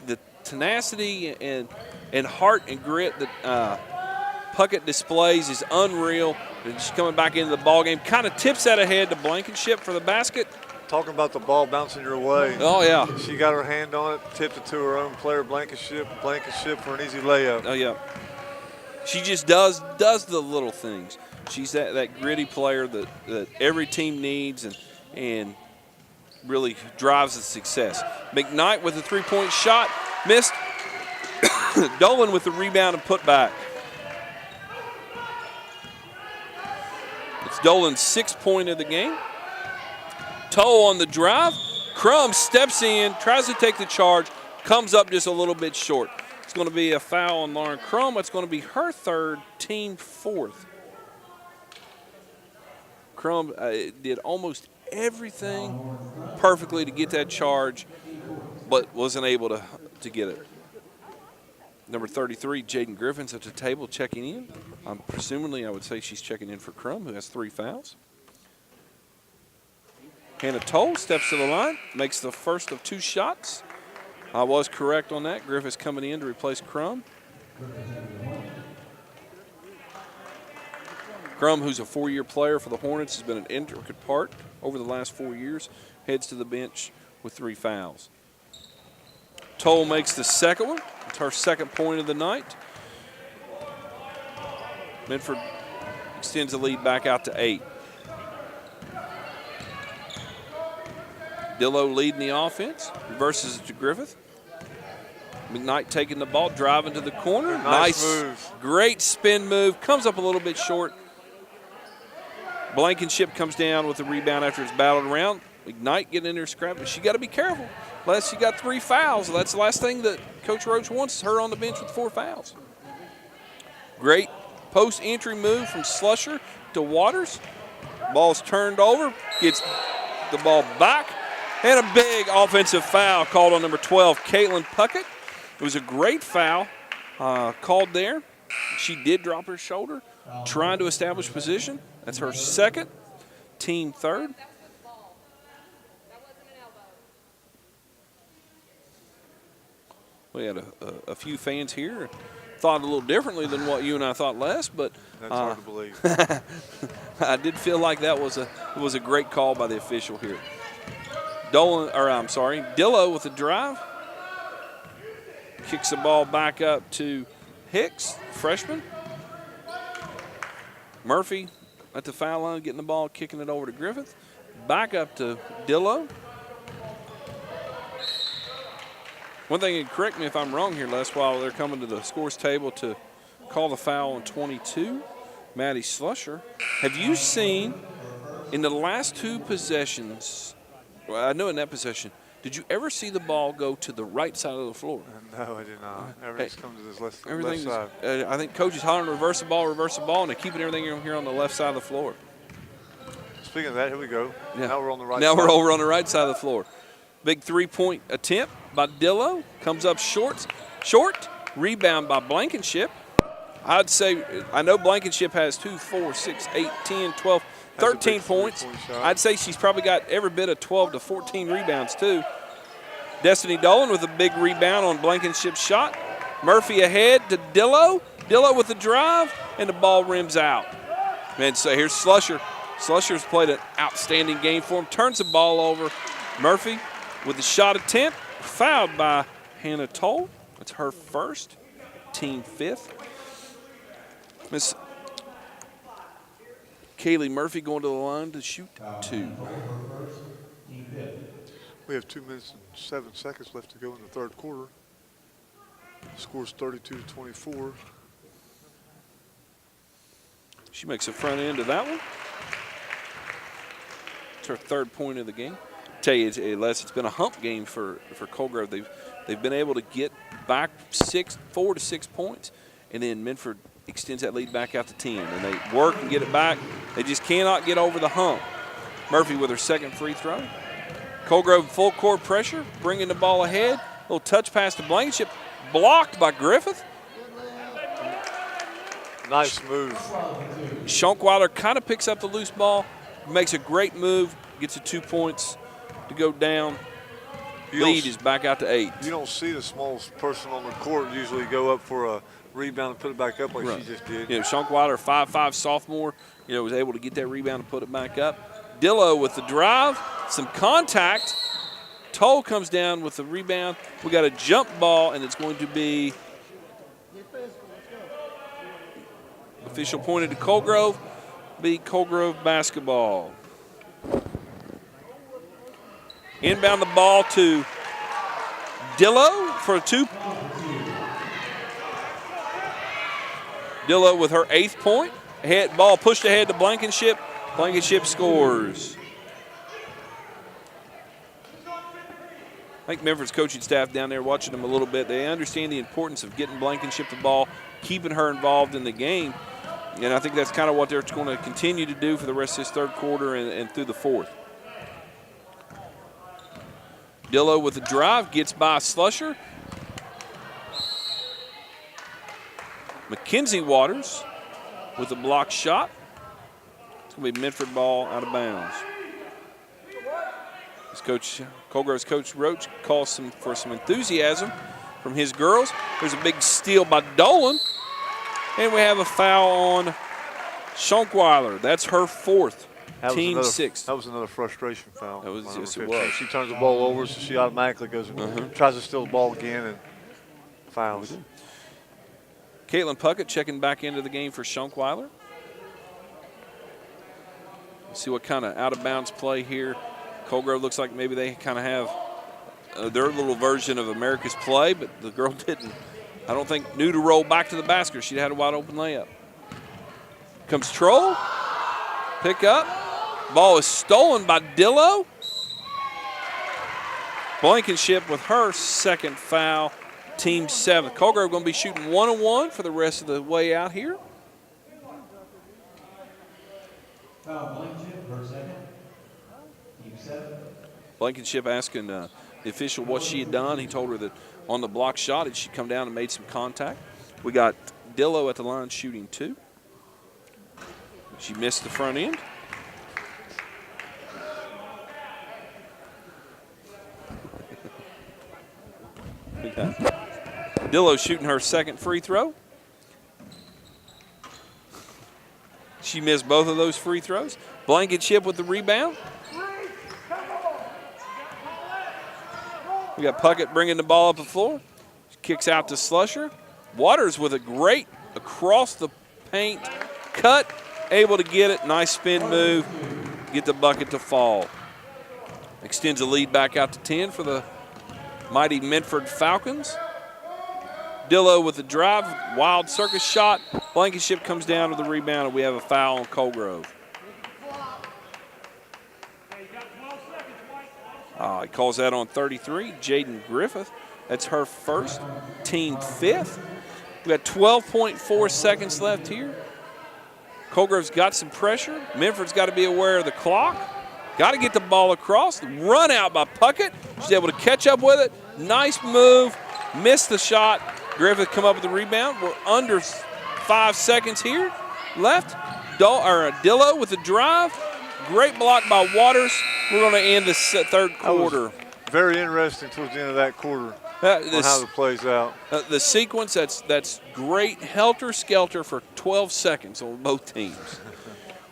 the tenacity and heart and grit that Puckett displays is unreal. And she's coming back into the ballgame. Kind of tips that ahead to Blankenship for the basket. Talking about the ball bouncing your way. Oh, yeah. She got her hand on it, tipped it to her own player, Blankenship for an easy layup. Oh, yeah. She just does the little things. She's that gritty player that every team needs and really drives the success. McKnight with a three-point shot, missed. Dolan with the rebound and put back. It's Dolan's 6th point of the game. Toe on the drive. Crum steps in, tries to take the charge, comes up just a little bit short. It's going to be a foul on Lauren Crum. It's going to be her 3rd, team 4th. Crum did almost everything perfectly to get that charge, but wasn't able to get it. Number 33, Jaden Griffin's at the table checking in. Presumably, I would say she's checking in for Crum, who has 3 fouls. Hannah Toll steps to the line, makes the first of 2 shots. I was correct on that. Griffith's coming in to replace Crum. Crum, who's a 4-year player for the Hornets, has been an intricate part over the last 4 years, heads to the bench with 3 fouls. Toll makes the 2nd one. It's her 2nd point of the night. Minford extends the lead back out to 8. Dillo leading the offense, reverses it to Griffith. McKnight taking the ball, driving to the corner. Nice move. Great spin move, comes up a little bit short. Blankenship comes down with the rebound after it's battled around. McKnight getting in there scrap, but she got to be careful. Unless she got 3 fouls. That's the last thing that Coach Roach wants, is her on the bench with 4 fouls. Great post-entry move from Slusher to Waters. Ball's turned over, gets the ball back, and a big offensive foul called on number 12, Caitlin Puckett. It was a great foul called there. She did drop her shoulder, trying to establish position. That's her 2nd, team 3rd. We had a few fans here thought a little differently than what you and I thought, Les, but that's hard to believe. I did feel like that was a great call by the official here. Dillo with the drive. Kicks the ball back up to Hicks, freshman. Murphy at the foul line, getting the ball, kicking it over to Griffith. Back up to Dillo. One thing, and correct me if I'm wrong here, Les, while they're coming to the scores table to call the foul on 22, Maddie Slusher. Have you seen in the last 2 possessions, well, I know in that possession, did you ever see the ball go to the right side of the floor? No, I did not. Everything's come to this left side. I think Coach is hollering reverse the ball, and they're keeping everything here on the left side of the floor. Speaking of that, here we go. Yeah. Now we're on the right side. Now we're over on the right side of the floor. Big 3-point attempt by Dillo. Comes up short. Rebound by Blankenship. I'd say, I know Blankenship has 2, 4, 6, 8, 10, 12, 13 points. I'd say she's probably got every bit of 12 to 14 rebounds too. Destiny Dolan with a big rebound on Blankenship's shot. Murphy ahead to Dillo. Dillo with the drive, and the ball rims out. Man, so here's Slusher. Slusher's played an outstanding game for him. Turns the ball over. Murphy with the shot attempt, fouled by Hannah Toll. That's her 1st, team 5th. Miss Kaylee Murphy going to the line to shoot 2. We have 2 minutes and 7 seconds left to go in the 3rd quarter. Score's 32-24. She makes a front end of that one. It's her 3rd point of the game. Tell you, Les, it's been a hump game for Colgrove. They've been able to get back 4 to 6 points, and then Minford extends that lead back out to 10, and they work and get it back. They just cannot get over the hump. Murphy with her 2nd free throw. Colgrove full court pressure, bringing the ball ahead. Little touch pass to Blankenship, blocked by Griffith. Nice move. Schunkweiler kind of picks up the loose ball, makes a great move, gets the 2 points to go down. Lead is back out to 8. You don't see the smallest person on the court usually go up for a rebound and put it back up like right. she just did. Schunkweiler, 5'5" sophomore, was able to get that rebound and put it back up. Dillo with the drive, some contact. Toll comes down with the rebound. We got a jump ball, and it's going to be official pointed to Colgrove. be Colgrove basketball. Inbound the ball to Dillo for a 2. Dillo with her 8th point. Ball pushed ahead to Blankenship. Blankenship scores. I think Minford's coaching staff down there watching them a little bit, they understand the importance of getting Blankenship the ball, keeping her involved in the game. And I think that's kind of what they're going to continue to do for the rest of this third quarter and through the fourth. Dillo with the drive, gets by Slusher. Mckenzie Waters with a block shot. It's going to be Minford ball out of bounds. As Colgrove's Coach Roach calls for some enthusiasm from his girls. There's a big steal by Dolan. And we have a foul on Schunkweiler. That's her 4th. Team 6th. That was another frustration foul. That was, yes, it was. She turns the ball over, so she automatically goes and tries to steal the ball again and fouls. Caitlin Puckett checking back into the game for Schunkweiler. See what kind of out-of-bounds play here. Colgrove looks like maybe they kind of have their little version of America's play, but the girl didn't, I don't think, knew to roll back to the basket. She'd had a wide-open layup. Comes Troll. Pick up. Ball is stolen by Dillo. Blankenship with her 2nd foul, team 7th. Colgrove going to be shooting 1-on-1 for the rest of the way out here. Blankenship, her 2nd. Team 7. Blankenship asking the official what she had done. He told her that on the block shot, she'd come down and made some contact. We got Dillo at the line shooting 2. She missed the front end. Dillo shooting her 2nd free throw. She missed both of those free throws. Blankenship with the rebound. We got Puckett bringing the ball up the floor. She kicks out to Slusher. Waters with a great across the paint cut. Able to get it. Nice spin move. Get the bucket to fall. Extends the lead back out to 10 for the mighty Minford Falcons. Dillo with the drive. Wild circus shot. Blankenship comes down to the rebound, and we have a foul on Colgrove. He calls that on 33. Jaden Griffin. That's her 1st. Team 5th. We got 12.4 seconds left here. Colgrove's got some pressure. Minford's got to be aware of the clock. Got to get the ball across. Run out by Puckett. She's able to catch up with it. Nice move. Missed the shot. Griffith come up with the rebound. We're under 5 seconds here left. Dillo with the drive. Great block by Waters. We're going to end the 3rd quarter. Very interesting towards the end of that quarter on how it plays out. The sequence, that's great helter-skelter for 12 seconds on both teams.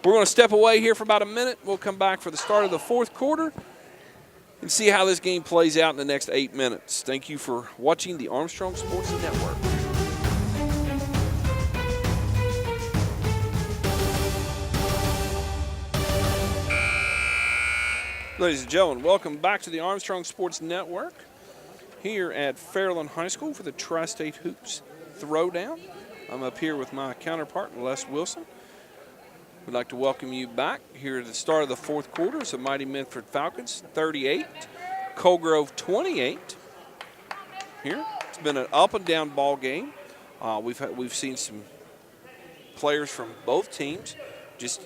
We're going to step away here for about a minute. We'll come back for the start of the 4th quarter and see how this game plays out in the next 8 minutes. Thank you for watching the Armstrong Sports Network. Ladies and gentlemen, welcome back to the Armstrong Sports Network here at Fairland High School for the Tri-State Hoops Throwdown. I'm up here with my counterpart, Les Wilson. We'd like to welcome you back here at the start of the 4th quarter. It's the mighty Minford Falcons 38, Colgrove 28. Here, it's been an up and down ball game. We've seen some players from both teams just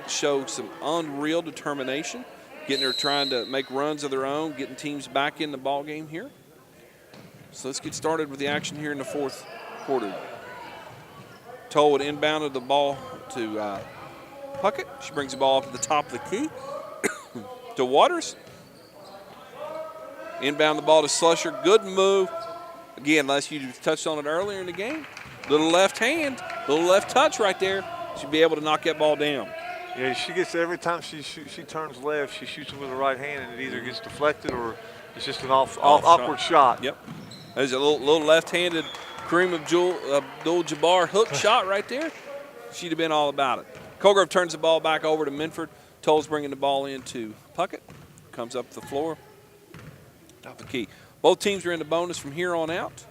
show some unreal determination, trying to make runs of their own, getting teams back in the ball game here. So let's get started with the action here in the 4th quarter. Toll would inbounded the ball to Puckett. She brings the ball up at the top of the key to Waters. Inbound the ball to Slusher. Good move. Again, Les, you touched on it earlier in the game. Little left hand, little left touch right there. She'd be able to knock that ball down. Yeah, she gets every time she turns left, she shoots it with the right hand, and it either gets deflected or it's just an awkward shot. Yep. There's a little left-handed Kareem Abdul-Jabbar hook shot right there. She'd have been all about it. Colgrove turns the ball back over to Minford. Toll's bringing the ball into Puckett. Comes up the floor. Top of the key. Both teams are in the bonus from here on out.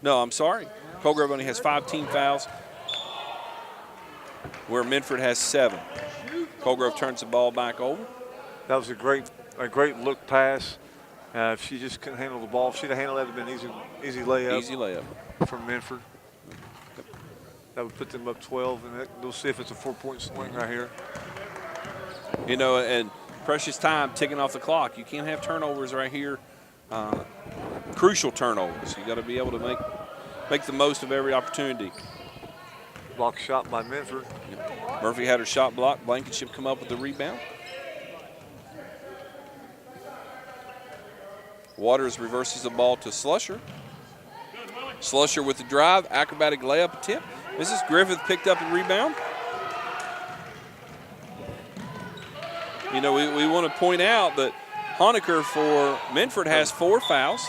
No, I'm sorry. Colgrove only has 5 team fouls, where Minford has 7. Colgrove turns the ball back over. That was a great look pass. If she just couldn't handle the ball, if she'd have handled that, it would have been easy layup. Easy layup. From Minford. That would put them up 12, and we'll see if it's a 4-point swing right here. You know, and precious time ticking off the clock. You can't have turnovers right here. Crucial turnovers. You got to be able to make the most of every opportunity. Block shot by Minford. Yep. Murphy had her shot blocked. Blankenship come up with the rebound. Waters reverses the ball to Slusher. Slusher with the drive, acrobatic layup attempt. Mrs. Griffith picked up the rebound. You know, we want to point out that Honecker for Minford has 4 fouls.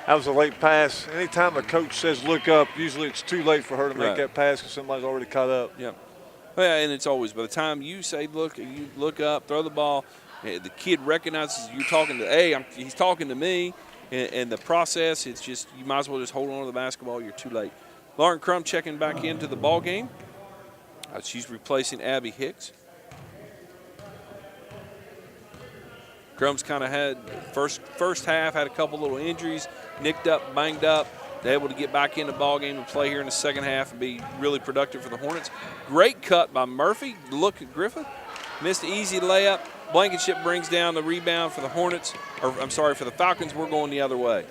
That was a late pass. Anytime a coach says look up, usually it's too late for her to make Right. that pass because somebody's already caught up. Yep. Well, and it's always, by the time you say look, you look up, throw the ball, the kid recognizes you're talking to, hey, he's talking to me, and the process, it's just, you might as well just hold on to the basketball. You're too late. Lauren Crum checking back into the ball game. She's replacing Abbey Hicks. Crum's kind of had first half, had a couple little injuries, nicked up, banged up. They're able to get back in the ball game and play here in the second half and be really productive for the Hornets. Great cut by Murphy. Look at Griffin. Missed an easy layup. Blankenship brings down the rebound for the Hornets, or I'm sorry, for the Falcons. We're going the other way.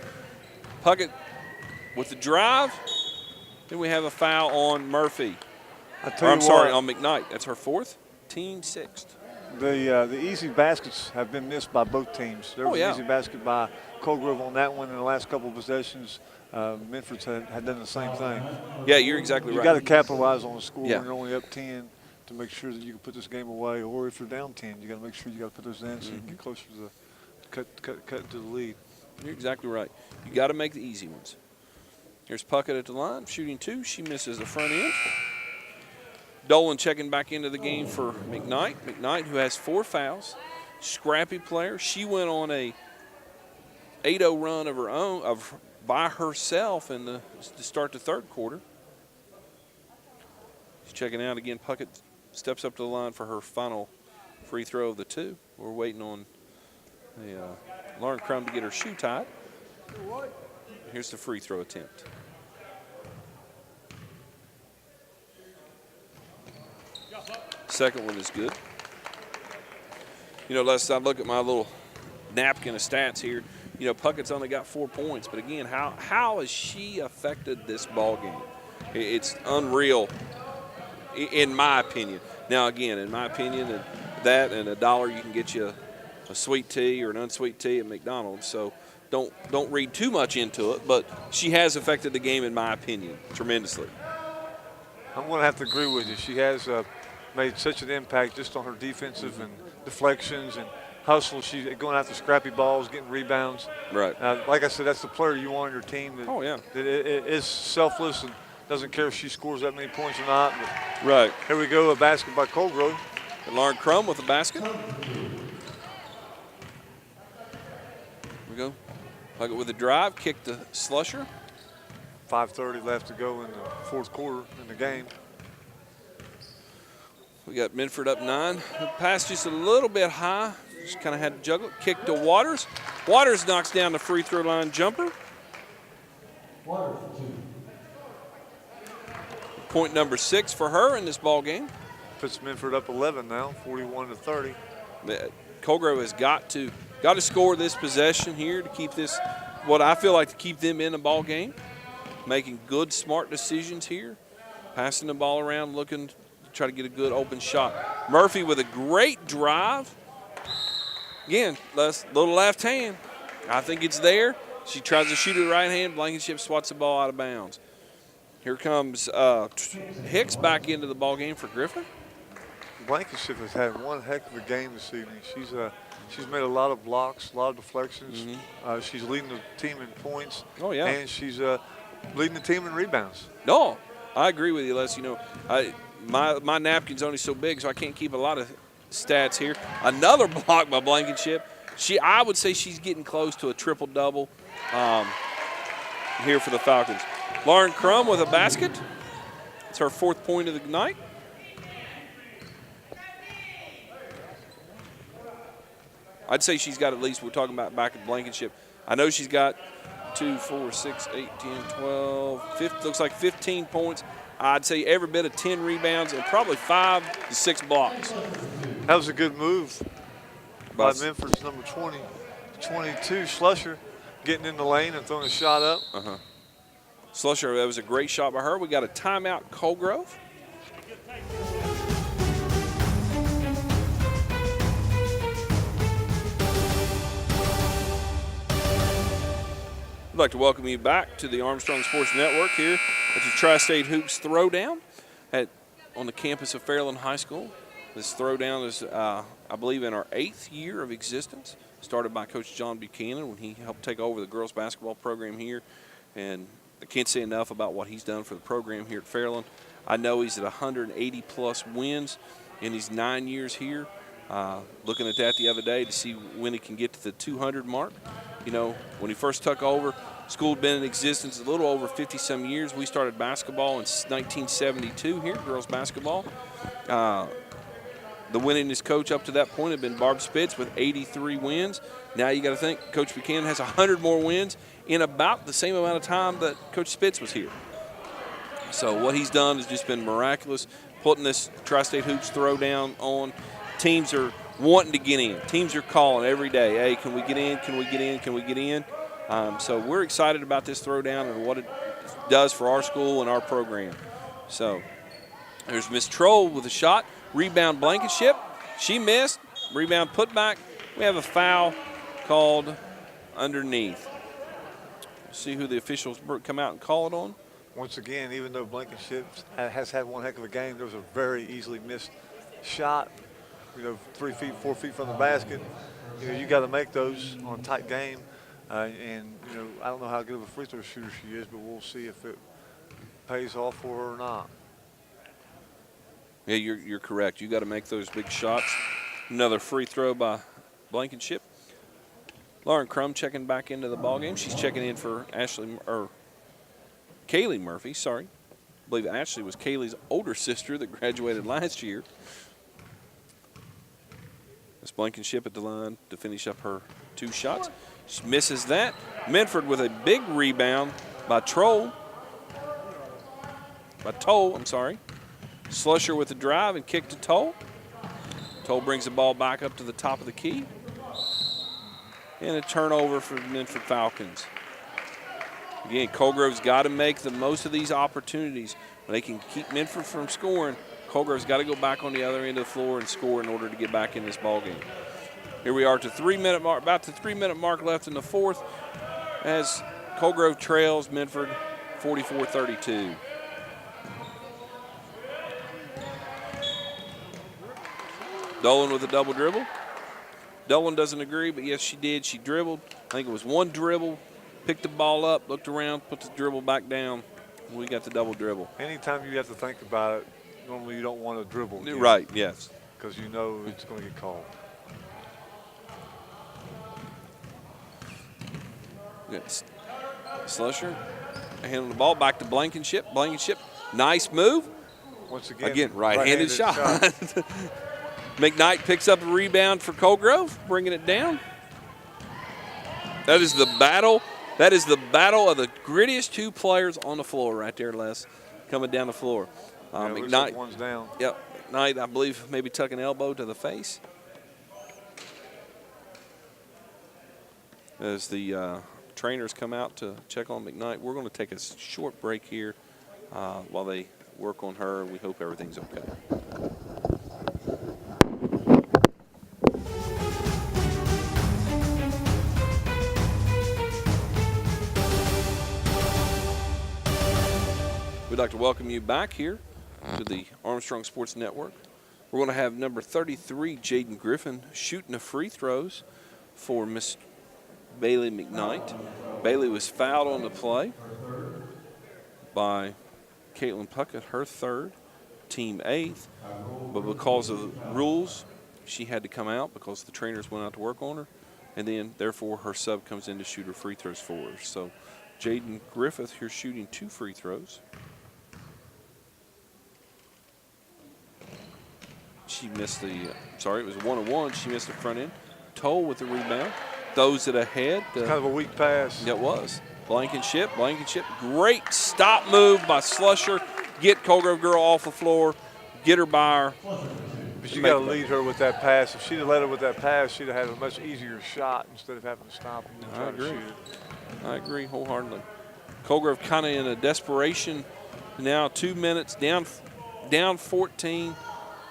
Puckett with the drive. Then we have a foul on Murphy. On McKnight. That's her 4th, team 6th. The easy baskets have been missed by both teams. There was an easy basket by Colgrove on that one in the last couple of possessions. Minford's had done the same thing. Yeah, you're exactly right. You got to capitalize on the score Yeah. when you're only up 10 to make sure that you can put this game away. Or if you're down 10, you got to make sure you got to put those in so you can get closer to the cut to the lead. You're exactly right. You got to make the easy ones. Here's Puckett at the line, shooting 2. She misses the front end. Dolan checking back into the game for McKnight. McKnight, who has 4 fouls, scrappy player. She went on a 8-0 run of her own, by herself to start the third quarter. She's checking out again. Puckett steps up to the line for her final free throw of the 2. We're waiting on Lauren Crum to get her shoe tied. Here's the free throw attempt. Second one is good. You know, let's look at my little napkin of stats here. You know, Puckett's only got 4 points, but again, how has she affected this ball game? It's unreal, in my opinion. Now, again, in my opinion, that and $1 you can get you a sweet tea or an unsweet tea at McDonald's. So don't read too much into it, but she has affected the game, in my opinion, tremendously. I'm going to have to agree with you. She has made such an impact just on her defensive and deflections and hustle. She's going after scrappy balls, getting rebounds. Right. Like I said, that's the player you want on your team. That is selfless and doesn't care if she scores that many points or not. But right. Here we go, a basket by Colgrove. And Lauren Crum with the basket. Here we go. Puckett with a drive, kick to Slusher. 5:30 left to go in the fourth quarter in the game. We got Minford up 9. The pass just a little bit high. Just kind of had to juggle it. Kick to Waters. Waters knocks down the free throw line jumper. Waters, 2. Point number 6 for her in this ball game. Puts Minford up 11 now, 41-30. Colgrove has got to score this possession here to keep this, what I feel like, to keep them in the ball game. Making good, smart decisions here. Passing the ball around, looking to try to get a good open shot. Murphy with a great drive. Again, little left hand. I think it's there. She tries to shoot it right hand. Blankenship swats the ball out of bounds. Here comes Hicks back into the ball game for Griffin. Blankenship has had one heck of a game this evening. She's made a lot of blocks, a lot of deflections. She's leading the team in points. Oh, yeah. And she's leading the team in rebounds. No, I agree with you, Les. You know, my napkin's only so big, so I can't keep a lot of stats here. Another block by Blankenship. I would say she's getting close to a triple-double here for the Falcons. Lauren Crum with a basket. It's her 4th point of the night. I'd say she's got at least, we're talking about back at Blankenship, I know she's got 2, 4, 6, 8, 10, 12, 15, looks like 15 points. I'd say every bit of 10 rebounds and probably 5 to 6 blocks. That was a good move by Minford's number 22, Slusher, getting in the lane and throwing a shot up. Slusher, that was a great shot by her. We got a timeout, Colgrove. I'd like to welcome you back to the Armstrong Sports Network here at the Tri-State Hoops Throwdown on the campus of Fairland High School. This Throwdown is, I believe, in our 8th year of existence. Started by Coach John Buchanan when he helped take over the girls basketball program here. And I can't say enough about what he's done for the program here at Fairland. I know he's at 180-plus wins in his 9 years here. Looking at that the other day to see when he can get to the 200 mark. You know, when he first took over, school had been in existence a little over 50-some years. We started basketball in 1972 here, girls basketball. The winningest coach up to that point had been Barb Spitz with 83 wins. Now you got to think Coach Buchanan has 100 more wins in about the same amount of time that Coach Spitz was here. So what he's done has just been miraculous, putting this Tri-State Hoops Throwdown on. Teams are wanting to get in. Teams are calling every day, hey, can we get in, can we get in, can we get in? So we're excited about this Throwdown and what it does for our school and our program. So there's Miss Troll with a shot. Rebound Blankenship. She missed. Rebound put back. We have a foul called underneath. See who the officials come out and call it on. Once again, even though Blankenship has had one heck of a game, there was a very easily missed shot. You know, 3 feet, 4 feet from the basket. You know, you got to make those on a tight game. And, you know, I don't know how good of a free throw shooter she is, but we'll see if it pays off for her or not. Yeah, you're correct. You got to make those big shots. Another free throw by Blankenship. Lauren Crum checking back into the ballgame. She's checking in for Kaylee Murphy, sorry. I believe Ashley was Kaylee's older sister that graduated last year. Miss Blankenship at the line to finish up her 2 shots. She misses that. Minford with a big rebound by Toll, I'm sorry. Slusher with the drive and kick to Toll. Toll brings the ball back up to the top of the key. And a turnover for Minford Falcons. Again, Colgrove's got to make the most of these opportunities. When they can keep Minford from scoring, Colgrove's got to go back on the other end of the floor and score in order to get back in this ballgame. Here we are at the 3-minute mark, about the 3-minute mark left in the 4th, as Colgrove trails Minford 44-32. Dolan with a double dribble. Dolan doesn't agree, but yes, she did. She dribbled. I think it was one dribble, picked the ball up, looked around, put the dribble back down. We got the double dribble. Anytime you have to think about it, normally you don't want to dribble. Again, right, yes. Because you know it's going to get called. Yes. Slusher handling the ball back to Blankenship. Blankenship, nice move. Once again, right-handed shot. McKnight picks up a rebound for Colgrove, bringing it down. That is the battle. That is the battle of the grittiest 2 players on the floor right there, Les, coming down the floor. McKnight, like one's down. Yep. McKnight, I believe, maybe tuck an elbow to the face. As the trainers come out to check on McKnight, we're going to take a short break here while they work on her. We hope everything's okay. We'd like to welcome you back here to the Armstrong Sports Network. We're going to have number 33, Jaden Griffin, shooting the free throws for Miss Bailey McKnight. Bailey was fouled on the play by Caitlin Puckett, her 3rd. team 8th. But because of the rules, she had to come out because the trainers went out to work on her. And then, therefore, her sub comes in to shoot her free throws for her. So, Jaden Griffin here shooting 2 free throws. She missed the, it was 1-on-1. She missed the front end. Toll with the rebound. Throws it ahead. Kind of a weak pass. It was. Blankenship. Great stop move by Slusher. Get Colgrove girl off the floor. Get her by her. But you got to lead her with that pass. If she'd have led her with that pass, she'd have had a much easier shot instead of having to stop and try to shoot it. I agree wholeheartedly. Colgrove kind of in a desperation now. 2 minutes down 14.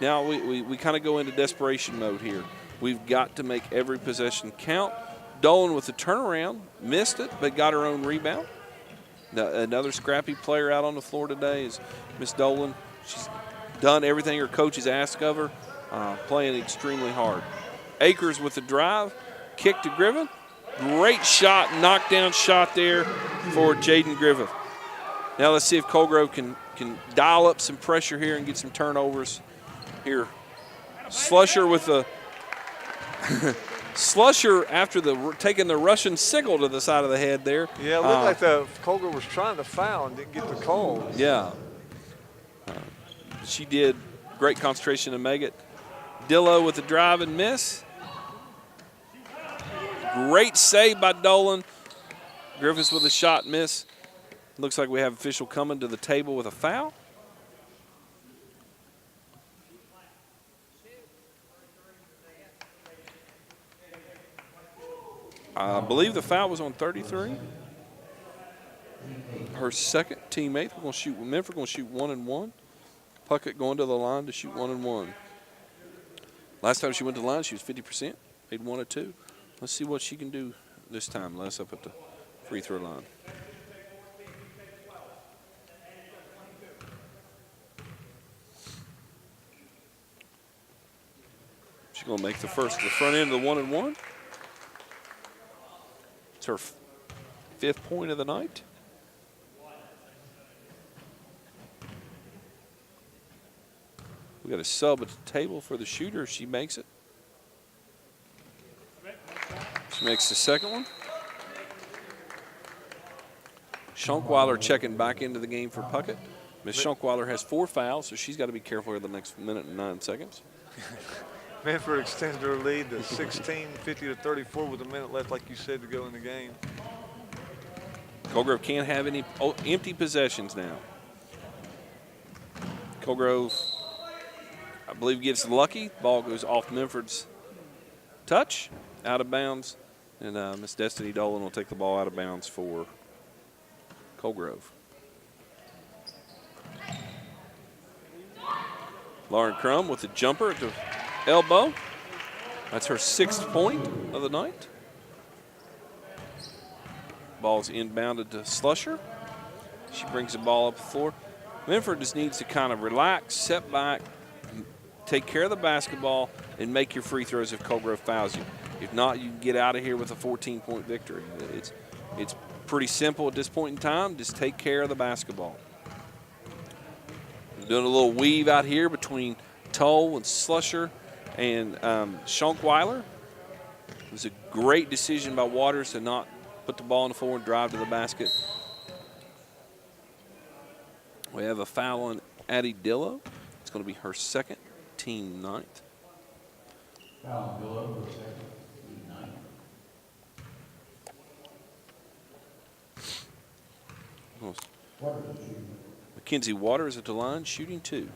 Now we kind of go into desperation mode here. We've got to make every possession count. Dolan with the turnaround, missed it, but got her own rebound. Another scrappy player out on the floor today is Miss Dolan. She's done everything her coach has asked of her, playing extremely hard. Akers with the drive, kick to Griffin. Great shot, knockdown shot there for Jaden Griffin. Now let's see if Colgrove can dial up some pressure here and get some turnovers here. Slusher with the Slusher after taking the Russian sickle to the side of the head there. Yeah, it looked like the Colgrove was trying to foul and didn't get the call. Yeah. She did great concentration to make it. Dillo with the drive and miss. Great save by Dolan. Griffiths with a shot miss. Looks like we have official coming to the table with a foul. I believe the foul was on 33. Her second teammate. We're going to shoot. Minford going to shoot 1-and-1. Puckett going to the line to shoot 1-and-1. Last time she went to the line, she was 50%. Made 1 or 2. Let's see what she can do this time. Les up at the free throw line. She's going to make the front end of the 1-and-1. It's her 5th point of the night. We got a sub at the table for the shooter. She makes it. She makes the second one. Schunkweiler checking back into the game for Puckett. Miss Schunkweiler has 4 fouls, so she's got to be careful here the next minute and 9 seconds. Minford extended her lead to 16, 50-34 with a minute left, like you said, to go in the game. Colgrove can't have any empty possessions now. Colgrove, I believe, gets lucky. Ball goes off Minford's touch, out of bounds, and Miss Destiny Dolan will take the ball out of bounds for Colgrove. Lauren Crum with the jumper at the elbow. That's her 6th point of the night. Ball's inbounded to Slusher. She brings the ball up the floor. Minford just needs to kind of relax, set back, take care of the basketball, and make your free throws if Colgrove fouls you. If not, you can get out of here with a 14-point victory. It's pretty simple at this point in time. Just take care of the basketball. Doing a little weave out here between Toll and Slusher and Schunkweiler. It was a great decision by Waters to not put the ball on the floor and drive to the basket. We have a foul on Addie Dillo. It's going to be her 2nd, team 9th. Foul on Dillo, her 2nd, team 9th. Mckenzie Waters at the line, shooting 2.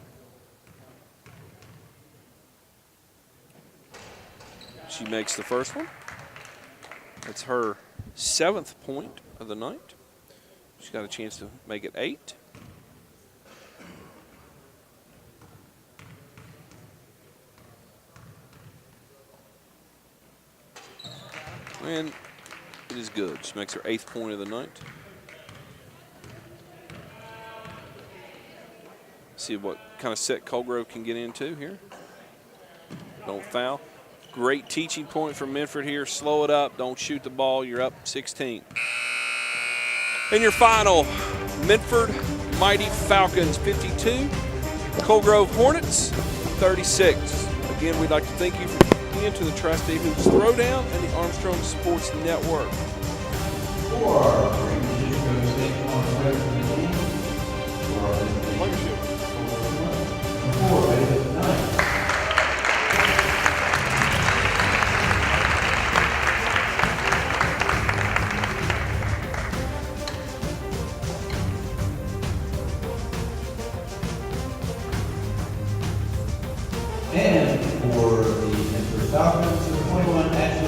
She makes the first one. That's her 7th point of the night. She's got a chance to make it 8. And it is good. She makes her 8th point of the night. See what kind of set Colgrove can get into here. Don't foul. Great teaching point from Minford here. Slow it up. Don't shoot the ball. You're up 16. And your final, Minford Mighty Falcons 52, Coal Grove Hornets 36. Again, we'd like to thank you for tuning in to the Tri-State Hoops Throwdown and the Armstrong Sports Network. For our Green Coach State on West Virginia. For our Leadership. For Vegas 9. And for the Minford Falcons, 21 National